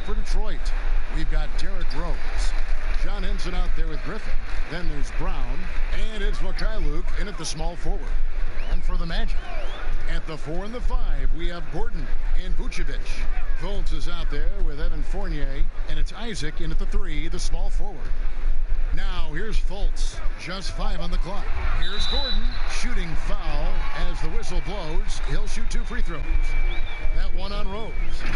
For Detroit, we've got Derrick Rose. John Henson out there with Griffin. Then there's Brown. And it's Luke in at the small forward. And for the Magic, at the 4 and the 5, we have Gordon and Vucevic. Fultz is out there with Evan Fournier. And it's Isaac in at the 3, the small forward. Now here's Fultz, just 5 on the clock. Here's Gordon, shooting foul as the whistle blows. He'll shoot 2 free throws. That one on Rose.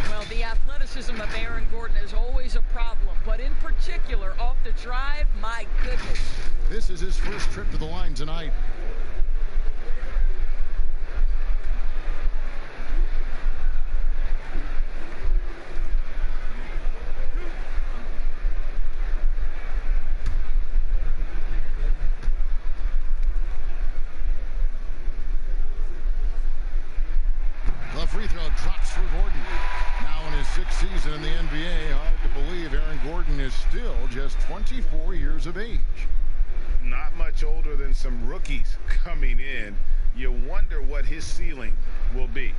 Well, the athleticism of Aaron Gordon is always a problem, but in particular off the drive, my goodness. This is his first trip to the line tonight. The free throw drops for Gordon. Now in his 6th season in the NBA, hard to believe Aaron Gordon is still just 24 years of age. Not much older than some rookies coming in. You wonder what his ceiling will be.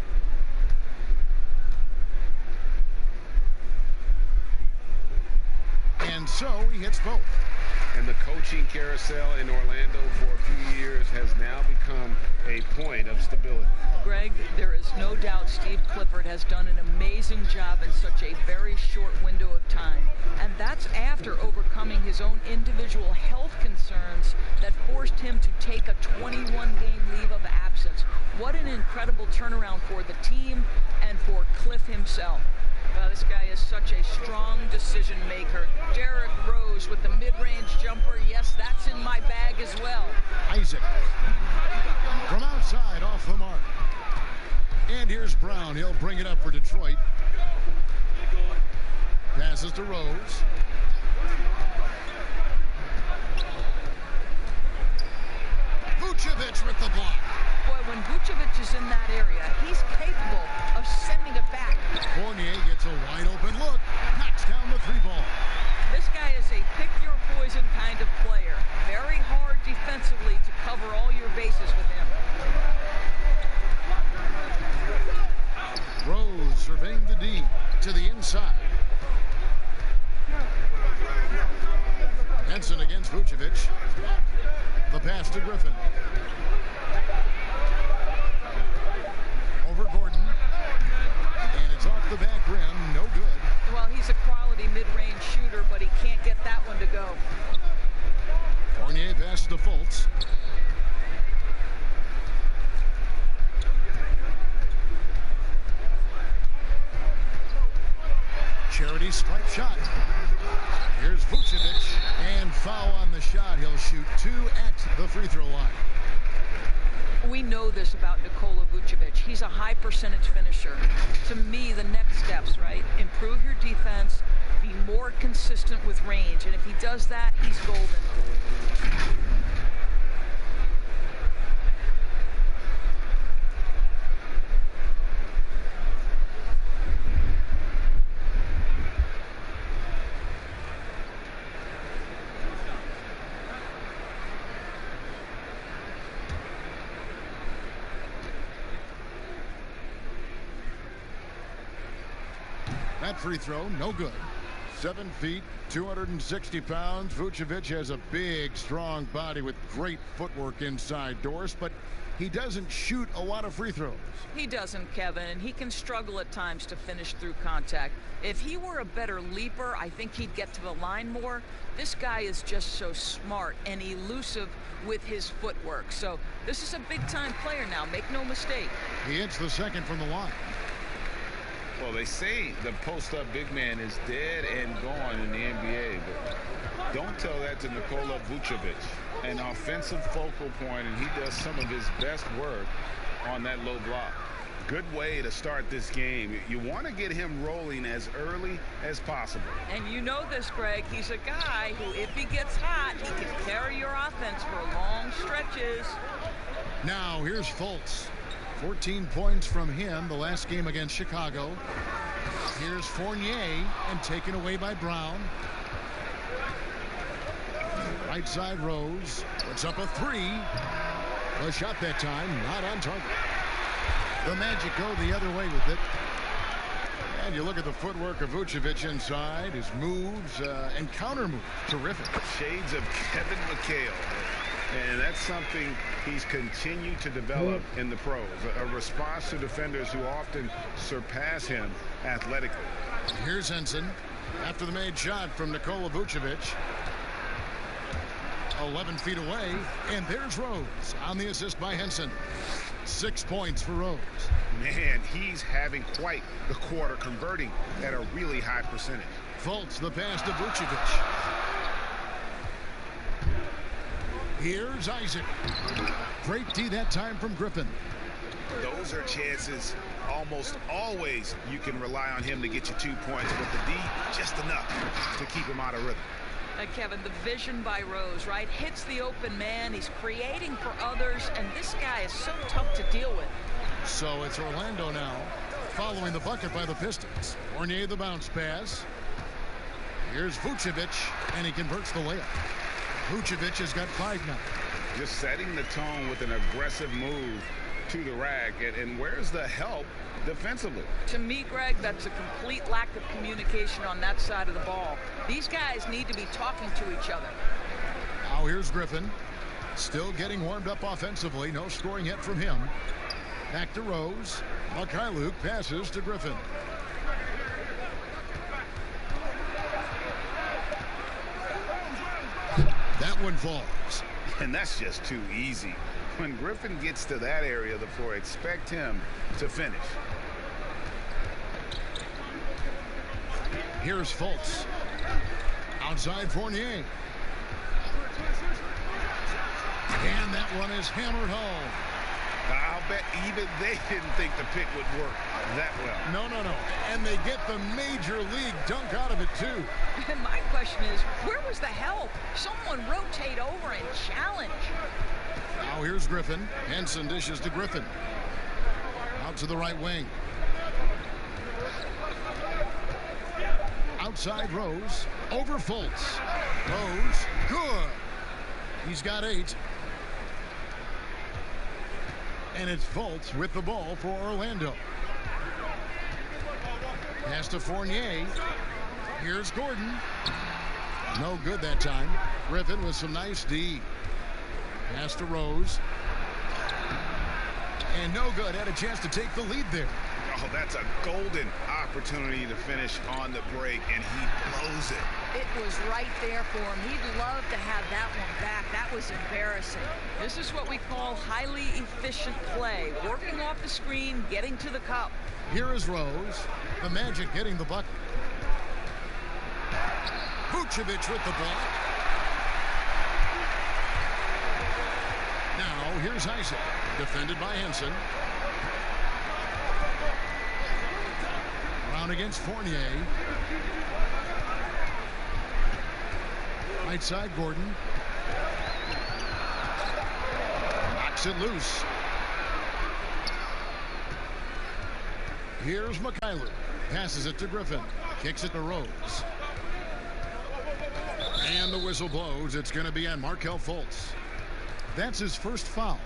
And so he hits both. And the coaching carousel in Orlando for a few years has now become a point of stability. Greg, there is no doubt Steve Clifford has done an amazing job in such a very short window of time. And that's after overcoming his own individual health concerns that forced him to take a 21-game leave of absence. What an incredible turnaround for the team and for Cliff himself. This guy is such a strong decision maker. Derrick Rose with the mid-range jumper. Yes, that's in my bag as well. Isaac from outside off the mark. And here's Brown. He'll bring it up for Detroit. Passes to Rose. Vucevic with the block. Boy, when Vucevic is in that area, he's capable of sending it back. Fournier gets a wide open look. Knocks down the 3 ball. This guy is a pick-your-poison kind of player. Very hard defensively to cover all your bases with him. Rose surveying the D to the inside. Henson against Vucevic. The pass to Griffin. Over Gordon. And it's off the back rim. No good. Well, he's a quality mid-range shooter, but he can't get that one to go. Fournier passes to Fultz. Charity stripe shot. Here's Vucevic, and foul on the shot. He'll shoot 2 at the free throw line. We know this about Nikola Vucevic. He's a high percentage finisher. To me, the next steps, right? Improve your defense, be more consistent with range, and if he does that, he's golden. That free throw, no good. 7 feet, 260 pounds. Vucevic has a big, strong body with great footwork inside doors, but he doesn't shoot a lot of free throws. He doesn't, Kevin. He can struggle at times to finish through contact. If he were a better leaper, I think he'd get to the line more. This guy is just so smart and elusive with his footwork. So this is a big-time player now. Make no mistake. He hits the second from the line. Well, they say the post-up big man is dead and gone in the NBA, but don't tell that to Nikola Vucevic. An offensive focal point, and he does some of his best work on that low block. Good way to start this game. You want to get him rolling as early as possible. And you know this, Greg. He's a guy who, if he gets hot, he can carry your offense for long stretches. Now, here's Fultz. 14 points from him the last game against Chicago. Here's Fournier, and taken away by Brown. Right side Rose. Puts up a 3. The shot that time, not on target. The Magic go the other way with it. And you look at the footwork of Vucevic inside, his moves and counter moves. Terrific. Shades of Kevin McHale. And that's something he's continued to develop in the pros. A response to defenders who often surpass him athletically. Here's Henson after the made shot from Nikola Vucevic. 11 feet away, and there's Rose on the assist by Henson. 6 points for Rose. Man, he's having quite the quarter, converting at a really high percentage. Fultz the pass to Vucevic. Here's Isaac. Great D that time from Griffin. Those are chances almost always you can rely on him to get you 2 points, but the D just enough to keep him out of rhythm. Kevin, the vision by Rose, right? Hits the open man. He's creating for others, and this guy is so tough to deal with. So it's Orlando now, following the bucket by the Pistons. Fournier the bounce pass. Here's Vucevic, and he converts the layup. Vucevic has got 5 now. Just setting the tone with an aggressive move to the rack. And where's the help defensively? To me, Greg, that's a complete lack of communication on that side of the ball. These guys need to be talking to each other. Now here's Griffin. Still getting warmed up offensively. No scoring yet from him. Back to Rose. Mikhailuk passes to Griffin. That one falls. And that's just too easy. When Griffin gets to that area of the floor, expect him to finish. Here's Fultz. Outside Fournier. And that one is hammered home. I'll bet even they didn't think the pick would work that well. No. And they get the major league dunk out of it, too. And my question is, where was the help? Someone rotate over and challenge. Now here's Griffin. Henson dishes to Griffin. Out to the right wing. Outside Rose. Over Fultz. Rose. Good. He's got 8. And it's Fultz with the ball for Orlando. Pass to Fournier. Here's Gordon. No good that time. Griffin with some nice D. Pass to Rose. And no good. Had a chance to take the lead there. Oh, that's a golden opportunity to finish on the break, and he blows it. It was right there for him. He'd love to have that one back. That was embarrassing. This is what we call highly efficient play. Working off the screen, getting to the cup. Here is Rose. The Magic getting the bucket. Vucevic with the block. Now here's Isaac. Defended by Henson. Brown against Fournier. Right side Gordon. Knocks it loose. Here's Mikhailuk. Passes it to Griffin. Kicks it to Rose. And the whistle blows. It's going to be on Markelle Fultz. That's his first foul.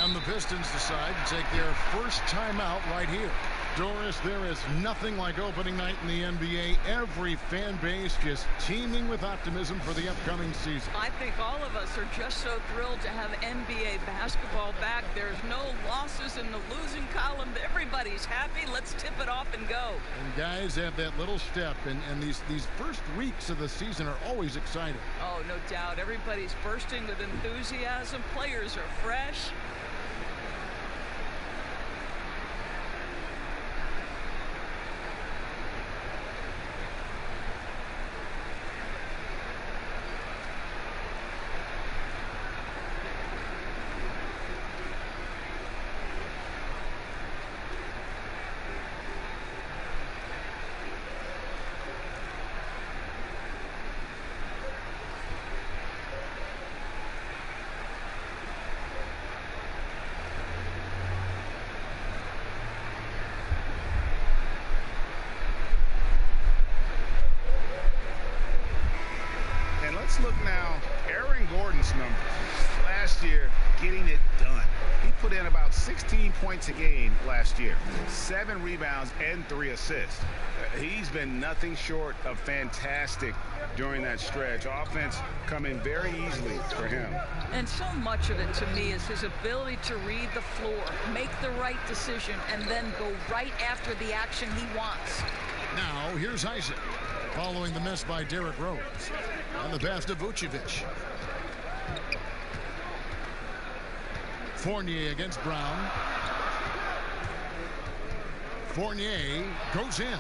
And the Pistons decide to take their first timeout right here. Doris, there is nothing like opening night in the NBA. Every fan base just teeming with optimism for the upcoming season. I think all of us are just so thrilled to have NBA basketball back. There's no losses in the losing column. Everybody's happy. Let's tip it off and go. And guys have that little step, and these first weeks of the season are always exciting. Oh, no doubt. Everybody's bursting with enthusiasm. Players are fresh. 16 points a game last year, 7 rebounds and 3 assists. He's been nothing short of fantastic during that stretch. Offense coming very easily for him. And so much of it to me is his ability to read the floor, make the right decision, and then go right after the action he wants. Now here's Isaac following the miss by Derrick Rose. And the pass to Vucevic. Fournier against Brown. Fournier goes in.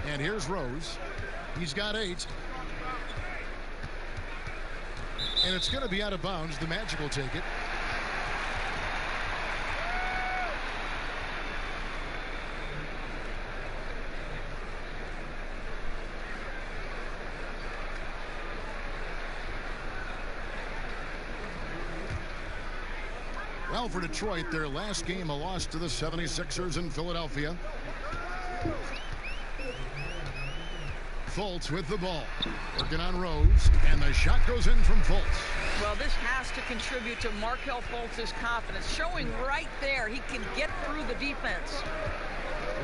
And here's Rose. He's got 8. And it's going to be out of bounds. The Magic will take it. Well, for Detroit, their last game, a loss to the 76ers in Philadelphia. Fultz with the ball. Working on Rose, and the shot goes in from Fultz. Well, this has to contribute to Markelle Fultz's confidence, showing right there he can get through the defense.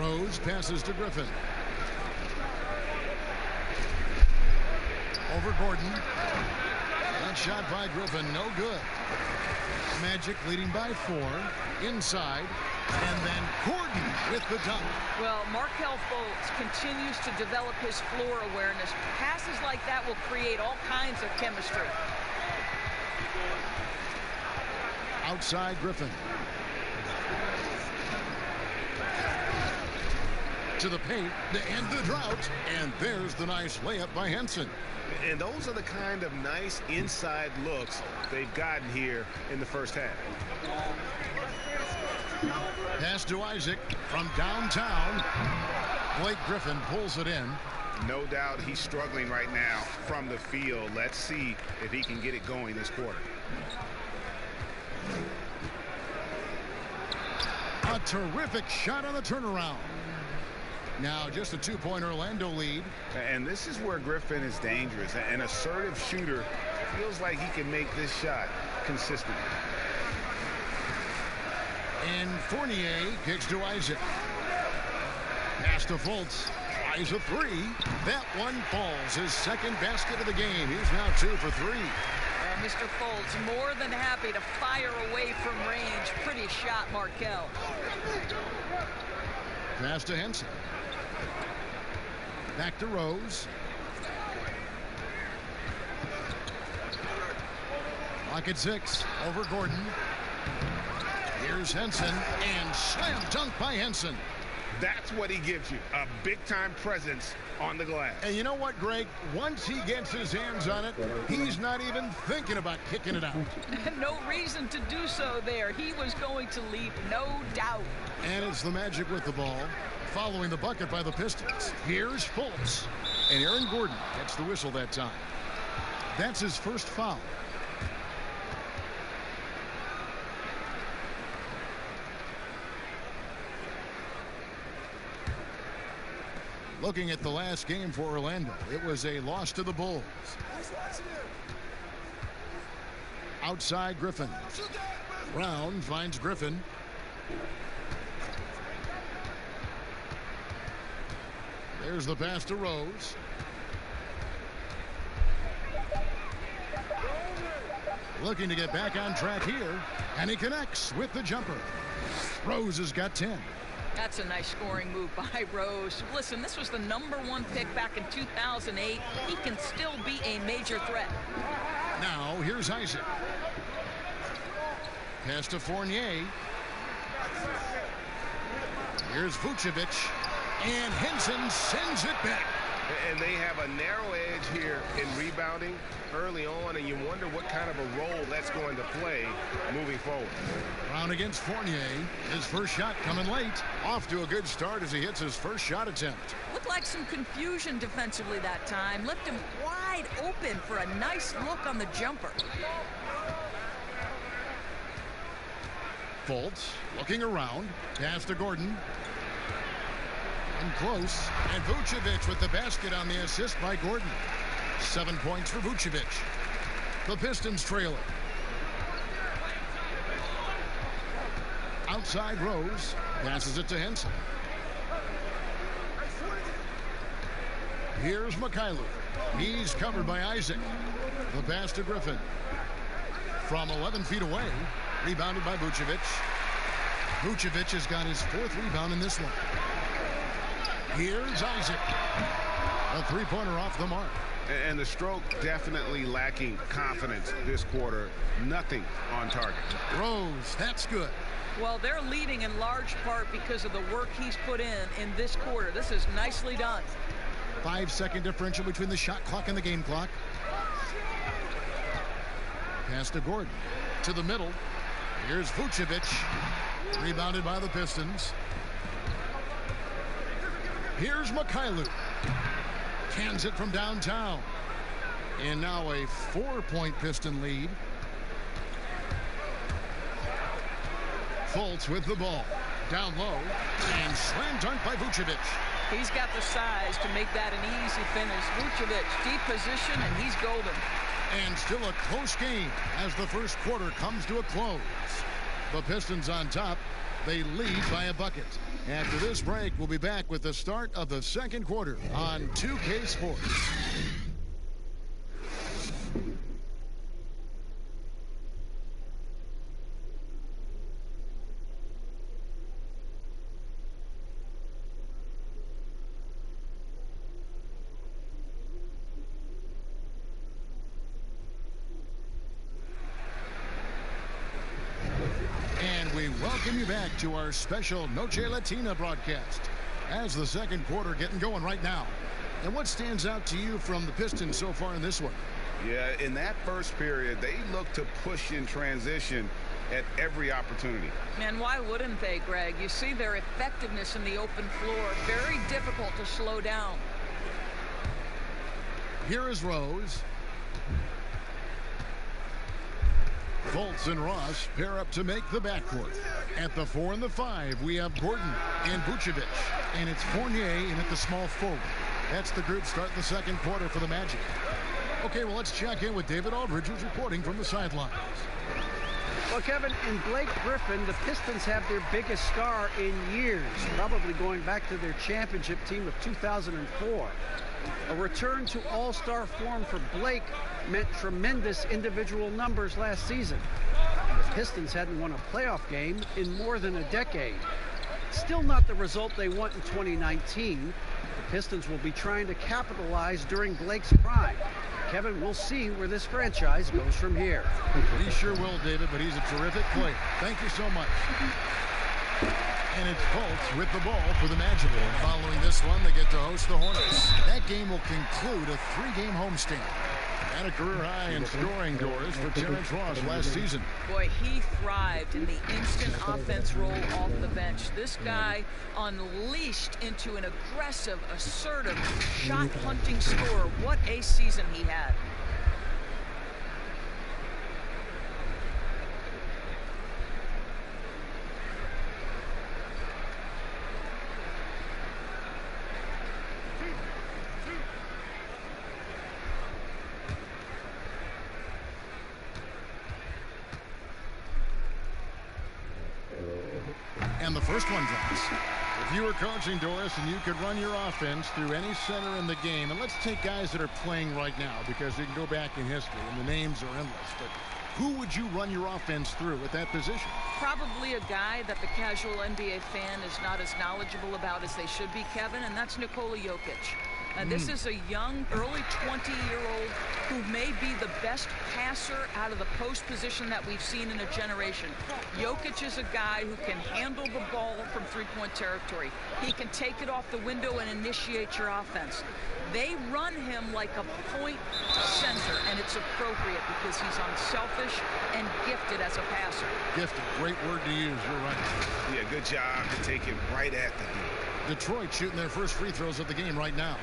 Rose passes to Griffin. Over Gordon. That shot by Griffin, no good. Magic leading by 4. Inside. And then Gordon with the dunk. Well, Markelle Fultz continues to develop his floor awareness. Passes like that will create all kinds of chemistry. Outside Griffin. To the paint to end the drought. And there's the nice layup by Henson. And those are the kind of nice inside looks they've gotten here in the first half. Pass to Isaac from downtown. Blake Griffin pulls it in. No doubt he's struggling right now from the field. Let's see if he can get it going this quarter. A terrific shot on the turnaround. Now just a 2-point Orlando lead. And this is where Griffin is dangerous. An assertive shooter feels like he can make this shot consistently. And Fournier kicks to Isaac. Pass to Fultz. Tries a 3. That one falls. His second basket of the game. He's now 2 for 3. Mr. Fultz more than happy to fire away from range. Pretty shot, Markelle. Pass to Henson. Back to Rose. Lock at 6. Over Gordon. Here's Henson. And slam dunk by Henson. That's what he gives you. A big-time presence on the glass. And you know what, Greg? Once he gets his hands on it, he's not even thinking about kicking it out. No reason to do so there. He was going to leap, no doubt. And it's the Magic with the ball, following the bucket by the Pistons. Here's Fultz. And Aaron Gordon gets the whistle that time. That's his first foul. Looking at the last game for Orlando, it was a loss to the Bulls. Outside Griffin. Brown finds Griffin. There's the pass to Rose. Looking to get back on track here, and he connects with the jumper. Rose has got 10. That's a nice scoring move by Rose. Listen, this was the #1 pick back in 2008. He can still be a major threat. Now, here's Isaac. Pass to Fournier. Here's Vucevic. And Henson sends it back. And they have a narrow edge here in rebounding early on, and you wonder what kind of a role that's going to play moving forward. Brown against Fournier. His first shot coming late. Off to a good start as he hits his first shot attempt. Looked like some confusion defensively that time. Left him wide open for a nice look on the jumper. Fultz looking around. Pass to Gordon. And close. And Vucevic with the basket on the assist by Gordon. 7 points for Vucevic. The Pistons trail it. outside Rose. Passes it to Henson. Here's Mikhailuk. He's covered by Isaac. The pass to Griffin. From 11 feet away. Rebounded by Vucevic. Vucevic has got his 4th rebound in this one. Here's Isaac. A three-pointer off the mark. And the stroke definitely lacking confidence this quarter. Nothing on target. Rose, that's good. Well, they're leading in large part because of the work he's put in this quarter. This is nicely done. 5-second differential between the shot clock and the game clock. Pass to Gordon. To the middle. Here's Vucevic. Rebounded by the Pistons. Here's Mikhailuk. Cans it from downtown. And now a 4-point Piston lead. Fultz with the ball. Down low. And slam dunk by Vucevic. He's got the size to make that an easy finish. Vucevic, deep position, and he's golden. And still a close game as the first quarter comes to a close. The Pistons on top. They lead by a bucket. After this break, we'll be back with the start of the second quarter on 2K Sports. Welcome you back to our special Noche Latina broadcast as the second quarter getting going right now. And what stands out to you from the Pistons so far in this one? Yeah, in that first period, they look to push in transition at every opportunity. Man, why wouldn't they, Greg? You see their effectiveness in the open floor. Very difficult to slow down. Here is Rose. Fultz and Ross pair up to make the backcourt. At the 4 and the 5, we have Gordon and Vucevic. And it's Fournier in at the small forward. That's the group starting the second quarter for the Magic. Okay, well, let's check in with David Aldridge, who's reporting from the sidelines. Well, Kevin, in Blake Griffin, the Pistons have their biggest star in years, probably going back to their championship team of 2004. A return to all-star form for Blake meant tremendous individual numbers last season. The Pistons hadn't won a playoff game in more than a decade. Still not the result they want in 2019. The Pistons will be trying to capitalize during Blake's prime. Kevin, we'll see where this franchise goes from here. He sure will, David, but he's a terrific player. Thank you so much. And it's Fultz with the ball for the Magic. Following this one, they get to host the Hornets. That game will conclude a 3-game homestand. And a career high in scoring doors for Terrence Ross last season. Boy, he thrived in the instant offense role off the bench. This guy unleashed into an aggressive, assertive, shot-hunting scorer. What a season he had. And the first one drops. If you were coaching, Doris, and you could run your offense through any center in the game, and let's take guys that are playing right now because we can go back in history and the names are endless, but who would you run your offense through at that position? Probably a guy that the casual NBA fan is not as knowledgeable about as they should be, Kevin, and that's Nikola Jokic. And this is a young, early 20-year-old who may be the best passer out of the post position that we've seen in a generation. Jokic is a guy who can handle the ball from three-point territory. He can take it off the window and initiate your offense. They run him like a point center, and it's appropriate because he's unselfish and gifted as a passer. Gifted, great word to use, you're right. Yeah, good job to take him right at the D. Detroit shooting their first free throws of the game right now.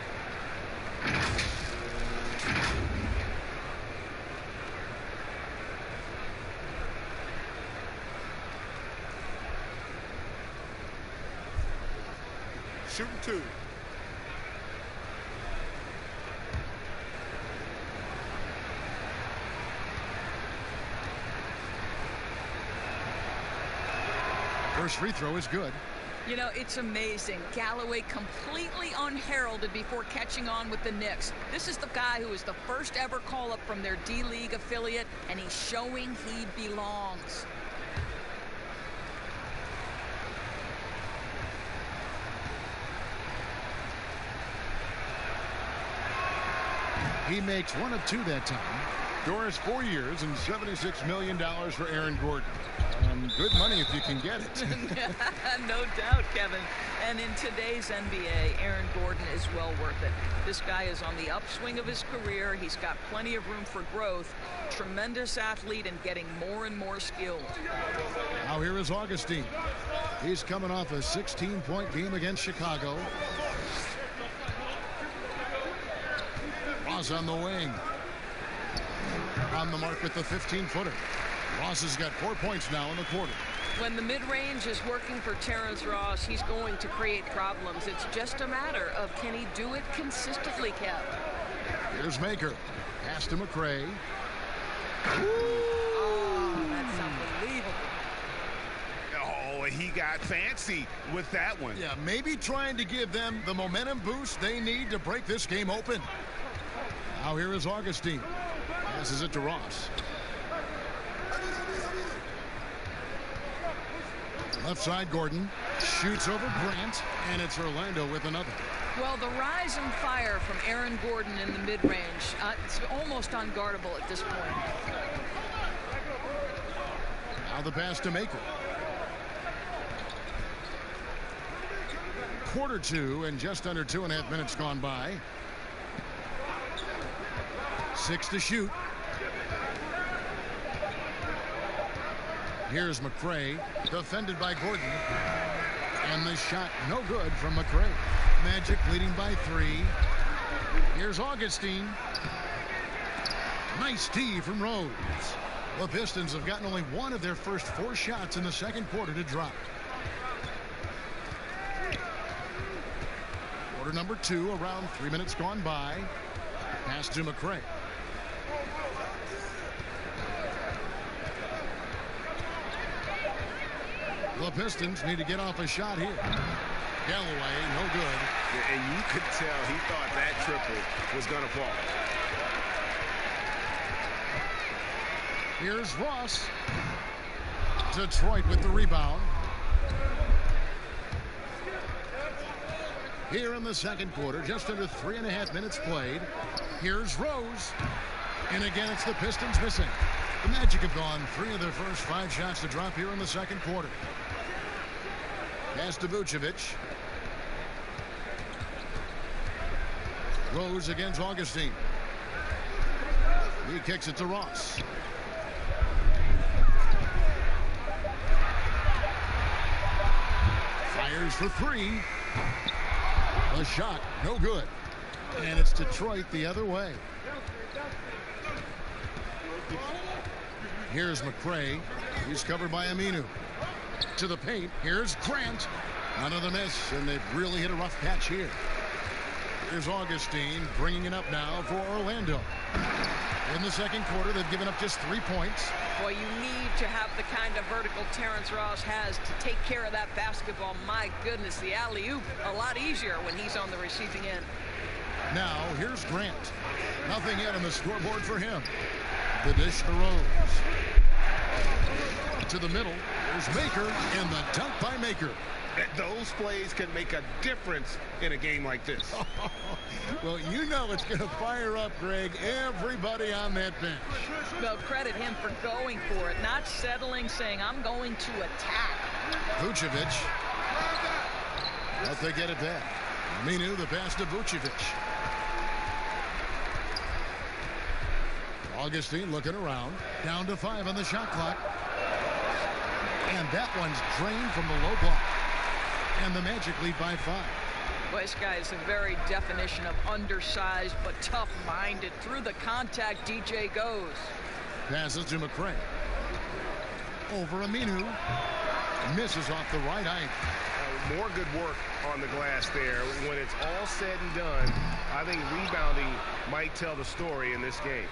Shooting two. First free throw is good. You know, it's amazing. Galloway completely unheralded before catching on with the Knicks. This is the guy who was the first ever call-up from their D-League affiliate, and he's showing he belongs. He makes 1 of 2 that time. Doris 4 years and $76 million for Aaron Gordon. Good money if you can get it. No doubt, Kevin. And in today's NBA, Aaron Gordon is well worth it. This guy is on the upswing of his career. He's got plenty of room for growth. Tremendous athlete and getting more and more skilled. Now here is Augustine. He's coming off a 16-point game against Chicago. Ross on the wing. On the mark with the 15-footer. Ross has got 4 points now in the quarter. When the mid-range is working for Terrence Ross, he's going to create problems. It's just a matter of can he do it consistently, Kev. Here's Maker. Pass to McCray. Oh, that's unbelievable. Oh, he got fancy with that one. Yeah, maybe trying to give them the momentum boost they need to break this game open. Now here is Augustine. Passes it to Ross. Left side, Gordon shoots over Grant, and it's Orlando with another. Well, the rise and fire from Aaron Gordon in the mid-range, it's almost unguardable at this point. Now the pass to Maker. Quarter 2 and just under 2.5 minutes gone by. 6 to shoot. Here's McCray, defended by Gordon. And the shot no good from McCray. Magic leading by 3. Here's Augustine. Nice tee from Rhodes. The Pistons have gotten only 1 of their first 4 shots in the second quarter to drop. Quarter number 2, around 3 minutes gone by. Pass to McCray. The Pistons need to get off a shot here. Galloway, no good. Yeah, and you could tell he thought that triple was going to fall. Here's Ross. Detroit with the rebound. Here in the second quarter, just under 3.5 minutes played. Here's Rose. And again, it's the Pistons missing. The Magic have gone 3 of their first 5 shots to drop here in the second quarter. Pass to Vucevic. Rose against Augustine. He kicks it to Ross. Fires for 3. A shot, no good. And it's Detroit the other way. Here's McCray. He's covered by Aminu. To the paint. Here's Grant. Another miss, and they've really hit a rough patch here. Here's Augustine bringing it up now for Orlando. In the second quarter, they've given up just 3 points. Boy, you need to have the kind of vertical Terrence Ross has to take care of that basketball. My goodness, the alley-oop a lot easier when he's on the receiving end. Now, here's Grant. Nothing yet on the scoreboard for him. The dish to Rose. To the middle. There's Maker, and the dunk by Maker. Those plays can make a difference in a game like this. Well, you know it's going to fire up, Greg, everybody on that bench. Well, credit him for going for it, not settling, saying, I'm going to attack. Vucevic. But they get it back. Aminu, the pass to Vucevic. Augustine looking around. Down to 5 on the shot clock. And that one's drained from the low block. And the Magic lead by 5. Well, this guy is the very definition of undersized but tough-minded. Through the contact, DJ goes. Passes to McCray. Over Aminu. Misses off the right eye. more good work on the glass there. When it's all said and done, I think rebounding might tell the story in this game.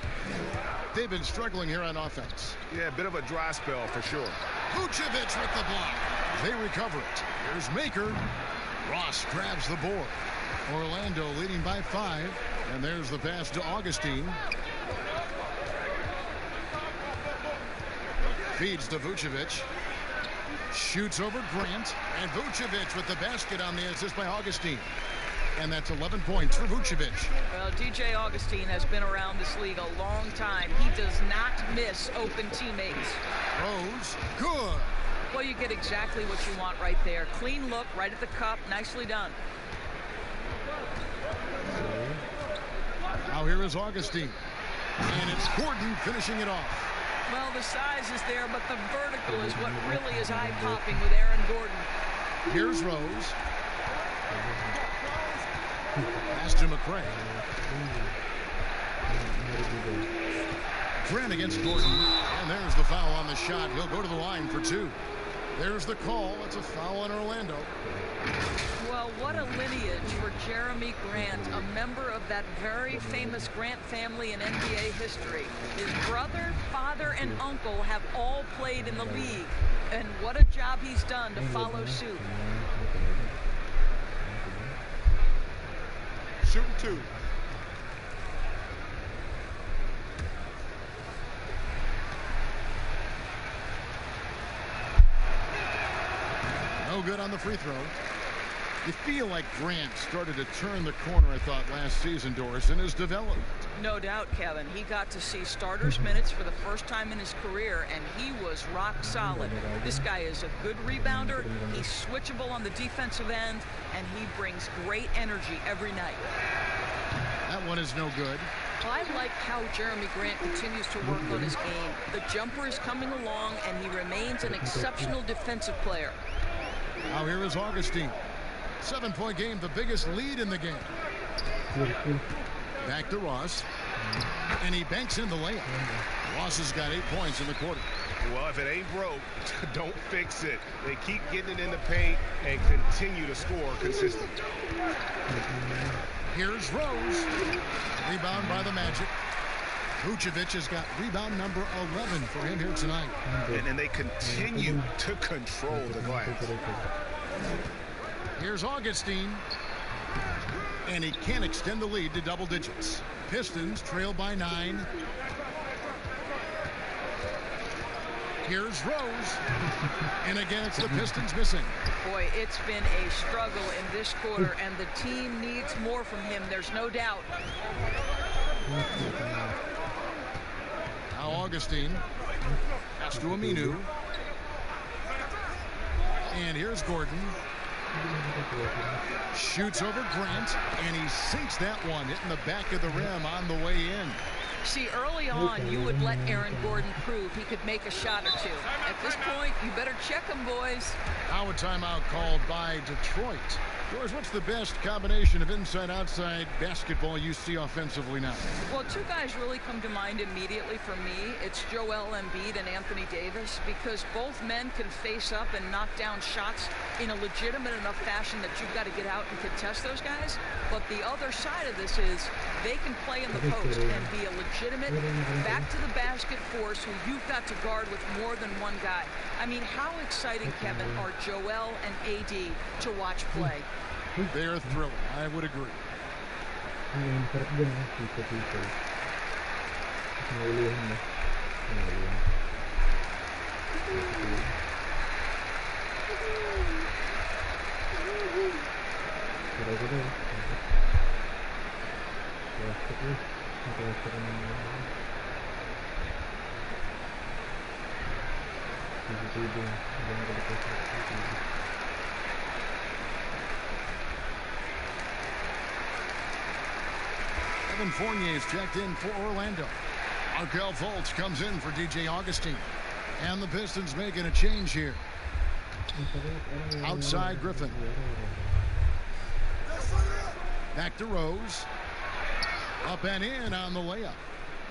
They've been struggling here on offense. Yeah, a bit of a dry spell for sure. Vucevic with the block. They recover it. Here's Maker. Ross grabs the board. Orlando leading by 5. And there's the pass to Augustine. Feeds to Vucevic. Shoots over Grant. And Vucevic with the basket on the assist by Augustine. And that's 11 points for Vucevic. Well, DJ Augustine has been around this league a long time. He does not miss open teammates. Rose, good. Well, you get exactly what you want right there. Clean look, right at the cup. Nicely done. Now here is Augustine. And it's Gordon finishing it off. Well, the size is there, but the vertical is what really is eye-popping with Aaron Gordon. Here's Rose. Pass to McRae. Grant against Gordon. And there's the foul on the shot. He'll go to the line for 2. There's the call. It's a foul on Orlando. Well, what a lineage for Jeremy Grant, a member of that very famous Grant family in NBA history. His brother, father, and uncle have all played in the league. And what a job he's done to follow suit. Shooting 2. No good on the free throw. You feel like Grant started to turn the corner, I thought, last season, Doris, in his development. No doubt, Kevin. He got to see starters minutes for the first time in his career, and he was rock solid. This guy is a good rebounder. He's switchable on the defensive end, and he brings great energy every night. That one is no good. Well, I like how Jeremy Grant continues to work on his game. The jumper is coming along, and he remains an exceptional defensive player. Now here is Augustine. 7-point game, the biggest lead in the game. Back to Ross. And he banks in the layup. Ross has got 8 points in the quarter. Well, if it ain't broke, don't fix it. They keep getting it in the paint and continue to score consistently. Here's Rose. Rebound by the Magic. Vucevic has got rebound number 11 for him here tonight. And they continue to control the glass. Here's Augustine. And he can't extend the lead to double digits. Pistons trail by 9. Here's Rose. And again, it's the Pistons missing. Boy, it's been a struggle in this quarter, and the team needs more from him. There's no doubt. Now Augustine. Pass to Aminu. And here's Gordon. Shoots over Grant, and he sinks that one, hitting the back of the rim on the way in. See, early on, you would let Aaron Gordon prove he could make a shot or two. At this point, you better check him, boys. Now a timeout called by Detroit. George, what's the best combination of inside-outside basketball you see offensively now? Well, 2 guys really come to mind immediately for me. It's Joel Embiid and Anthony Davis, because both men can face up and knock down shots in a legitimate enough fashion that you've got to get out and contest those guys. But the other side of this is they can play in the post and be a legitimate back-to-the-basket force who you've got to guard with more than one guy. I mean, how exciting, Kevin, are Joel and AD to watch play? They're thrilling. I would agree. Evan Fournier's checked in for Orlando. Markel Fultz comes in for DJ Augustine. And the Pistons making a change here. Outside Griffin. Back to Rose. Up and in on the layup.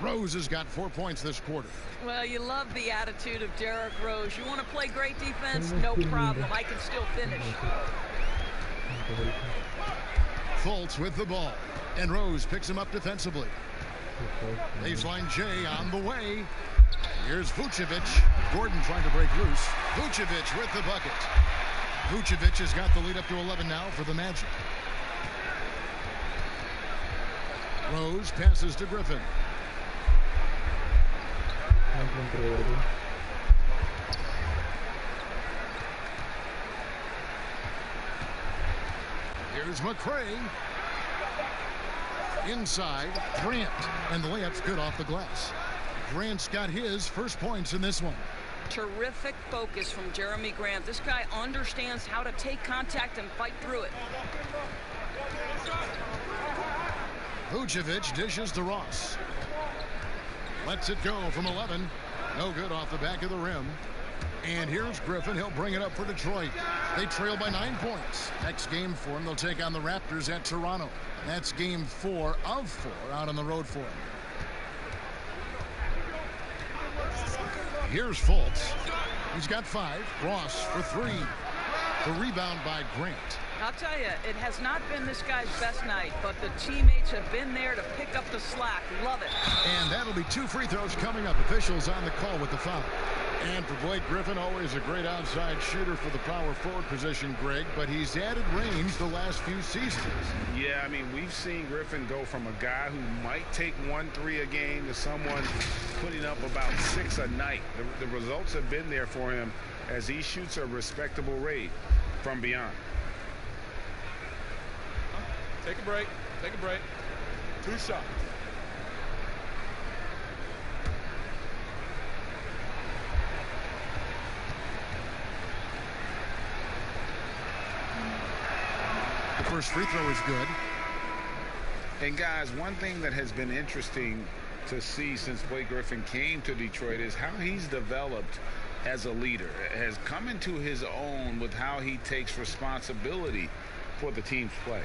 Rose has got 4 points this quarter. Well, you love the attitude of Derrick Rose. You want to play great defense? No problem. I can still finish. Fultz with the ball. And Rose picks him up defensively. Baseline J on the way. Here's Vucevic. Gordon trying to break loose. Vucevic with the bucket. Vucevic has got the lead up to 11 now for the Magic. Rose passes to Griffin. Here's McCray. Inside, Grant. And the layup's good off the glass. Grant's got his first points in this one. Terrific focus from Jeremy Grant. This guy understands how to take contact and fight through it. Vucevic dishes to Ross. Lets it go from 11. No good off the back of the rim. And here's Griffin. He'll bring it up for Detroit. They trail by 9 points. Next game for them, they'll take on the Raptors at Toronto. That's game 4 of 4 out on the road for them. Here's Fultz. He's got 5. Ross for 3. The rebound by Grant. I'll tell you, it has not been this guy's best night, but the teammates have been there to pick up the slack. Love it. And that'll be 2 free throws coming up. Officials on the call with the foul. And for Blake Griffin, always a great outside shooter for the power forward position, Greg, but he's added range the last few seasons. Yeah, I mean, we've seen Griffin go from a guy who might take 1 3 a game to someone putting up about 6 a night. The results have been there for him as he shoots a respectable rate from beyond. Take a break. Take a break. 2 shots. The first free throw is good. And guys, one thing that has been interesting to see since Blake Griffin came to Detroit is how he's developed as a leader, has come into his own with how he takes responsibility for the team's play.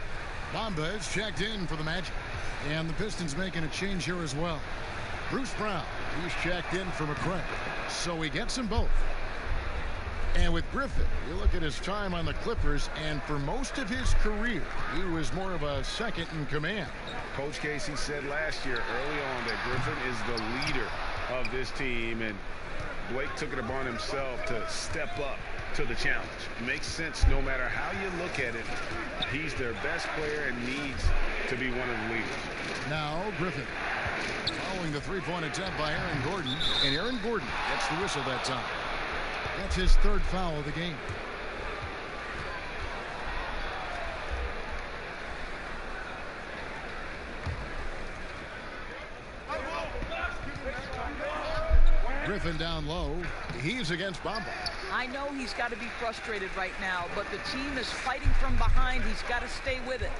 Bamba is checked in for the Magic. And the Pistons making a change here as well. Bruce Brown, he's checked in for McCray. So he gets them both. And with Griffin, you look at his time on the Clippers, and for most of his career, he was more of a second in command. Coach Casey said last year early on that Griffin is the leader of this team, and Blake took it upon himself to step up to the challenge. Makes sense no matter how you look at it. He's their best player and needs to be one of the leaders. Now Griffin following the three-point attempt by Aaron Gordon, and Aaron Gordon gets the whistle that time. That's his 3rd foul of the game. Griffin down low. He's against Bamba. I know he's got to be frustrated right now, but the team is fighting from behind. He's got to stay with it.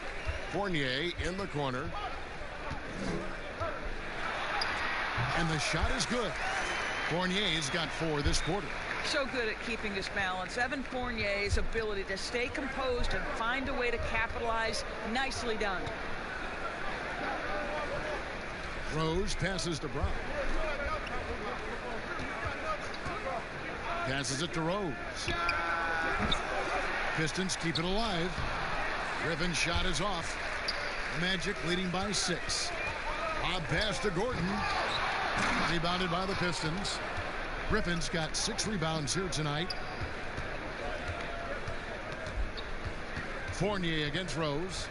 Fournier in the corner. And the shot is good. Fournier's got 4 this quarter. So good at keeping his balance. Evan Fournier's ability to stay composed and find a way to capitalize. Nicely done. Rose passes to Brown. Passes it to Rose. Pistons keep it alive. Griffin's shot is off. Magic leading by 6. Lob pass to Gordon. Rebounded by the Pistons. Griffin's got 6 rebounds here tonight. Fournier against Rose.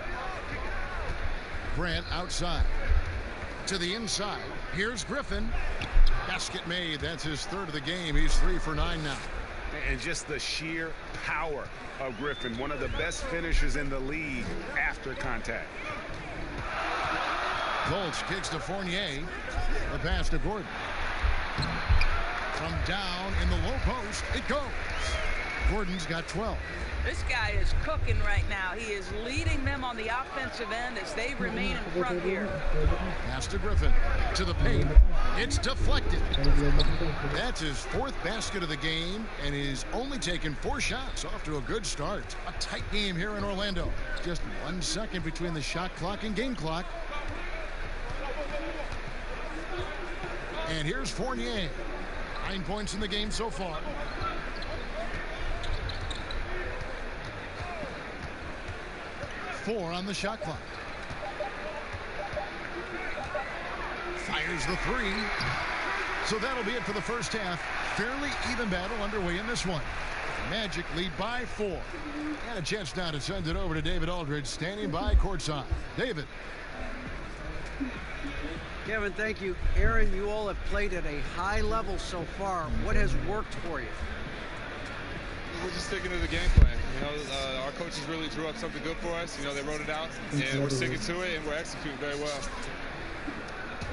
Grant outside. To the inside. Here's Griffin. Basket made. That's his 3rd of the game. He's 3 for 9 now. And just the sheer power of Griffin. One of the best finishers in the league after contact. Fultz kicks to Fournier. The pass to Gordon. From down in the low post, it goes. Gordon's got 12. This guy is cooking right now. He is leading them on the offensive end as they remain in front here. Pass to Griffin. To the paint. It's deflected. That's his 4th basket of the game, and he's only taken 4 shots. Off to a good start. A tight game here in Orlando. Just 1 second between the shot clock and game clock. And here's Fournier. 9 points in the game so far. Four on the shot clock. Fires the three. So that'll be it for the first half. Fairly even battle underway in this one. Magic lead by 4. And a chance now to send it over to David Aldridge, standing by courtside. David. Kevin, thank you. Aaron, you all have played at a high level so far. What has worked for you? We're just sticking to the game plan. You know, our coaches really drew up something good for us. You know, they wrote it out, and we're sticking to it, and we're executing very well.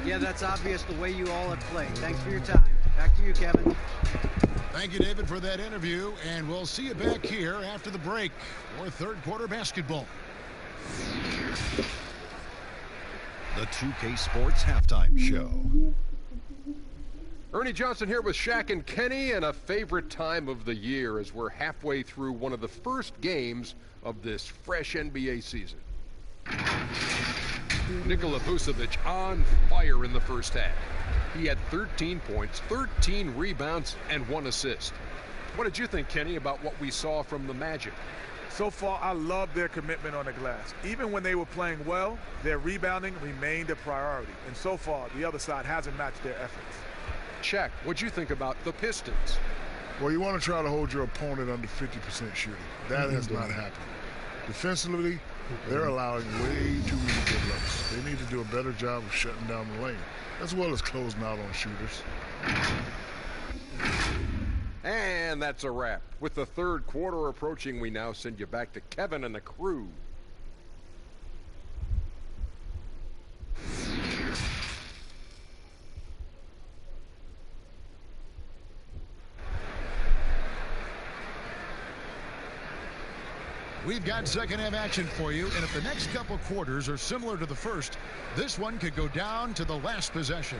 Yeah, that's obvious the way you all have played. Thanks for your time. Back to you, Kevin. Thank you, David, for that interview, and we'll see you back here after the break for third quarter basketball. The 2K Sports Halftime Show. Ernie Johnson here with Shaq and Kenny, and a favorite time of the year as we're halfway through one of the first games of this fresh NBA season. Nikola Vucevic on fire in the first half. He had 13 points, 13 rebounds, and 1 assist. What did you think, Kenny, about what we saw from the Magic? So far, I love their commitment on the glass. Even when they were playing well, their rebounding remained a priority. And so far, the other side hasn't matched their efforts. Shaq, what'd you think about the Pistons? Well, you want to try to hold your opponent under 50% shooting. That has not happened. Defensively, they're allowing way too many good looks. They need to do a better job of shutting down the lane, as well as closing out on shooters. And that's a wrap. With the third quarter approaching, we now send you back to Kevin and the crew. We've got second half action for you, and if the next couple quarters are similar to the first, this one could go down to the last possession.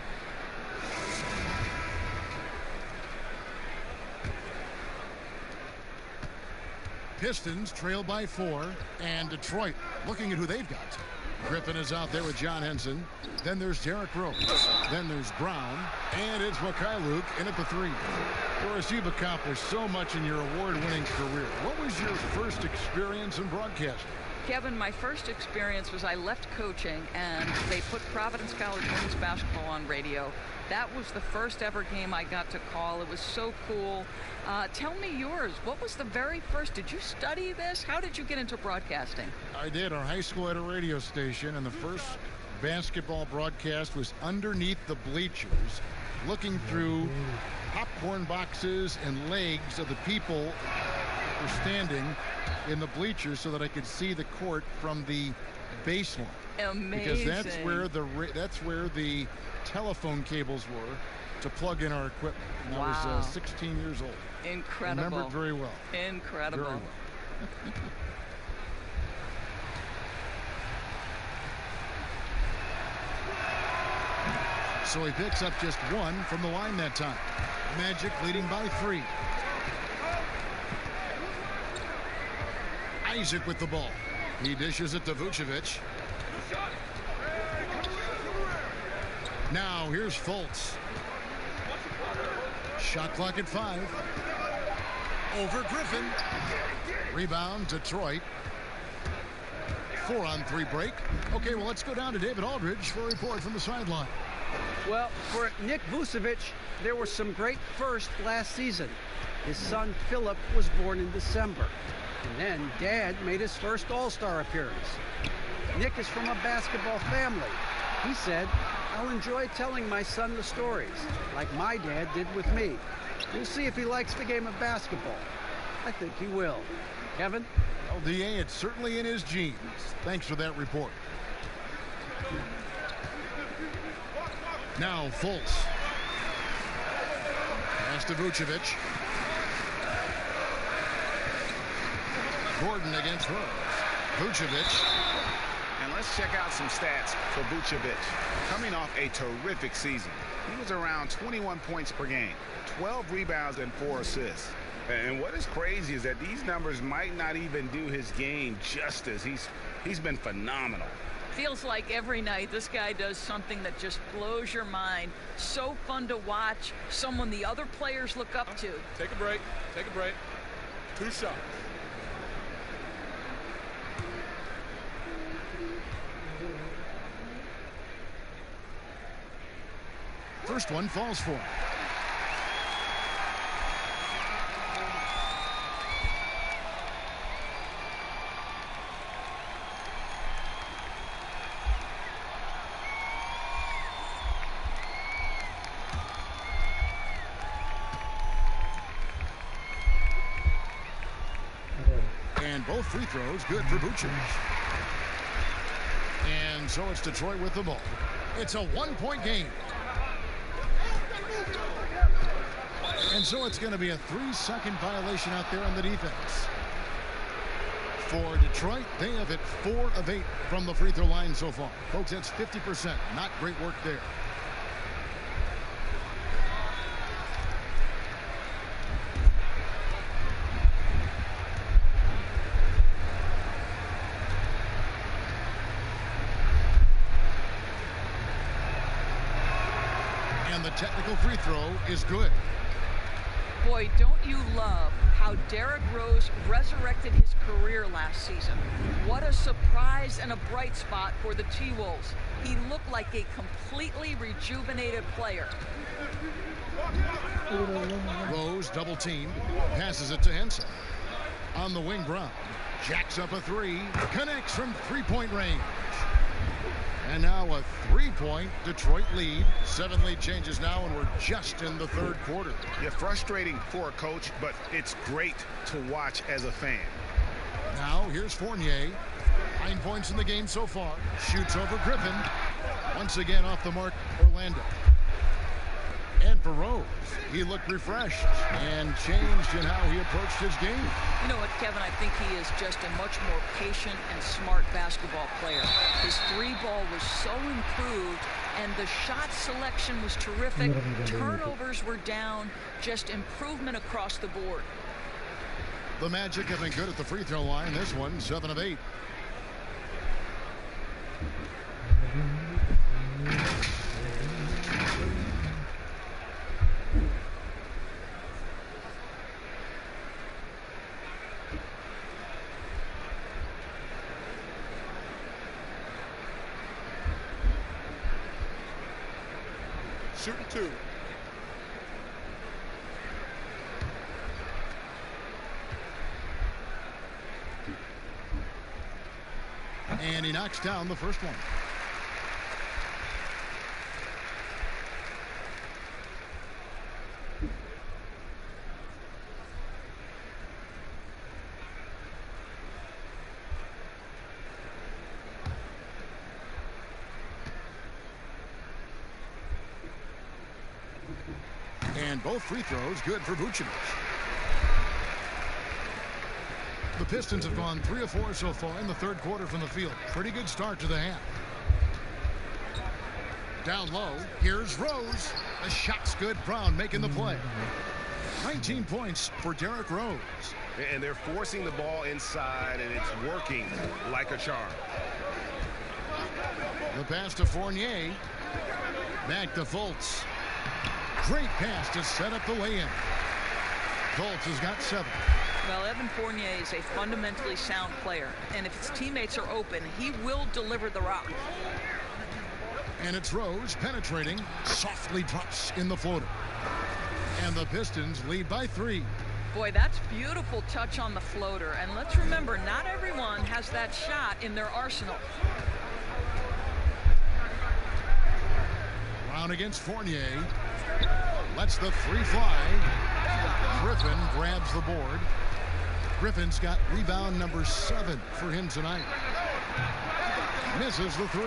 Pistons trail by 4, and Detroit looking at who they've got. Griffin is out there with John Henson. Then there's Derrick Rose. Then there's Brown. And it's Luke in at the 3. Doris, you've accomplished so much in your award-winning career. What was your first experience in broadcasting? Kevin, my first experience was I left coaching, and they put Providence College women's basketball on radio. That was the first ever game I got to call. It was so cool. Tell me yours. What was the very first? Did you study this? How did you get into broadcasting? I did. Our high school had a radio station, and the first basketball broadcast was underneath the bleachers, looking through popcorn boxes and legs of the people who were standing in the bleachers so that I could see the court from the baseline. Amazing. Because that's where the telephone cables were to plug in our equipment. And I was 16 years old. Incredible. Remember it very well. Incredible. Very well. So he picks up just 1 from the line that time. Magic leading by 3. Isaac with the ball. He dishes it to Vucevic. Now here's Fultz. Shot clock at 5. Over Griffin. Rebound Detroit. 4-on-3 break. Okay, well, let's go down to David Aldridge for a report from the sideline. Well, for Nick Vucevic, there were some great firsts last season. His son Philip was born in December. And then Dad made his first All-Star appearance. Nick is from a basketball family. He said, "I'll enjoy telling my son the stories, like my dad did with me. We'll see if he likes the game of basketball." I think he will. Kevin? Well, DA, it's certainly in his genes. Thanks for that report. Now Fultz. Pass to Vucevic. Gordon against Rose. Vucevic. And let's check out some stats for Vucevic. Coming off a terrific season, he was around 21 points per game, 12 rebounds, and 4 assists. And what is crazy is that these numbers might not even do his game justice. He's been phenomenal. Feels like every night this guy does something that just blows your mind. So fun to watch. Someone the other players look up to. Take a break. Take a break. 2 shots. First one falls for him. And both free throws good for Vucevic. And so it's Detroit with the ball. It's a 1-point game. And so it's going to be a 3-second violation out there on the defense. For Detroit, they have hit 4 of 8 from the free throw line so far. Folks, that's 50%. Not great work there. And the technical free throw is good. Boy, don't you love how Derrick Rose resurrected his career last season. What a surprise and a bright spot for the T-Wolves. He looked like a completely rejuvenated player. Rose double team, passes it to Henson. On the wing, Brown jacks up a 3, connects from 3-point range. And now a 3-point Detroit lead. 7 lead changes now, and we're just in the 3rd quarter. Yeah, frustrating for a coach, but it's great to watch as a fan. Now here's Fournier. 9 points in the game so far. Shoots over Griffin. Once again off the mark, Orlando. And for Rose, he looked refreshed and changed in how he approached his game. You know what, Kevin? I think he is just a much more patient and smart basketball player. His 3-ball was so improved, and the shot selection was terrific. Turnovers were down. Just improvement across the board. The Magic have been good at the free throw line. This one, 7 of 8. Shooting 2. And he knocks down the first one. And both free throws good for Vucevic. The Pistons have gone 3 of 4 so far in the 3rd quarter from the field. Pretty good start to the half. Down low, here's Rose. The shot's good. Brown making the play. 19 points for Derrick Rose. And they're forcing the ball inside, and it's working like a charm. The pass to Fournier. Back to Fultz. Great pass to set up the lay-in. Fultz has got 7. Well, Evan Fournier is a fundamentally sound player, and if his teammates are open, he will deliver the rock. And it's Rose penetrating, softly drops in the floater. And the Pistons lead by 3. Boy, that's beautiful touch on the floater. And let's remember, not everyone has that shot in their arsenal. Brown against Fournier. Lets the 3 fly. Griffin grabs the board. Griffin's got rebound number 7 for him tonight. Misses the 3.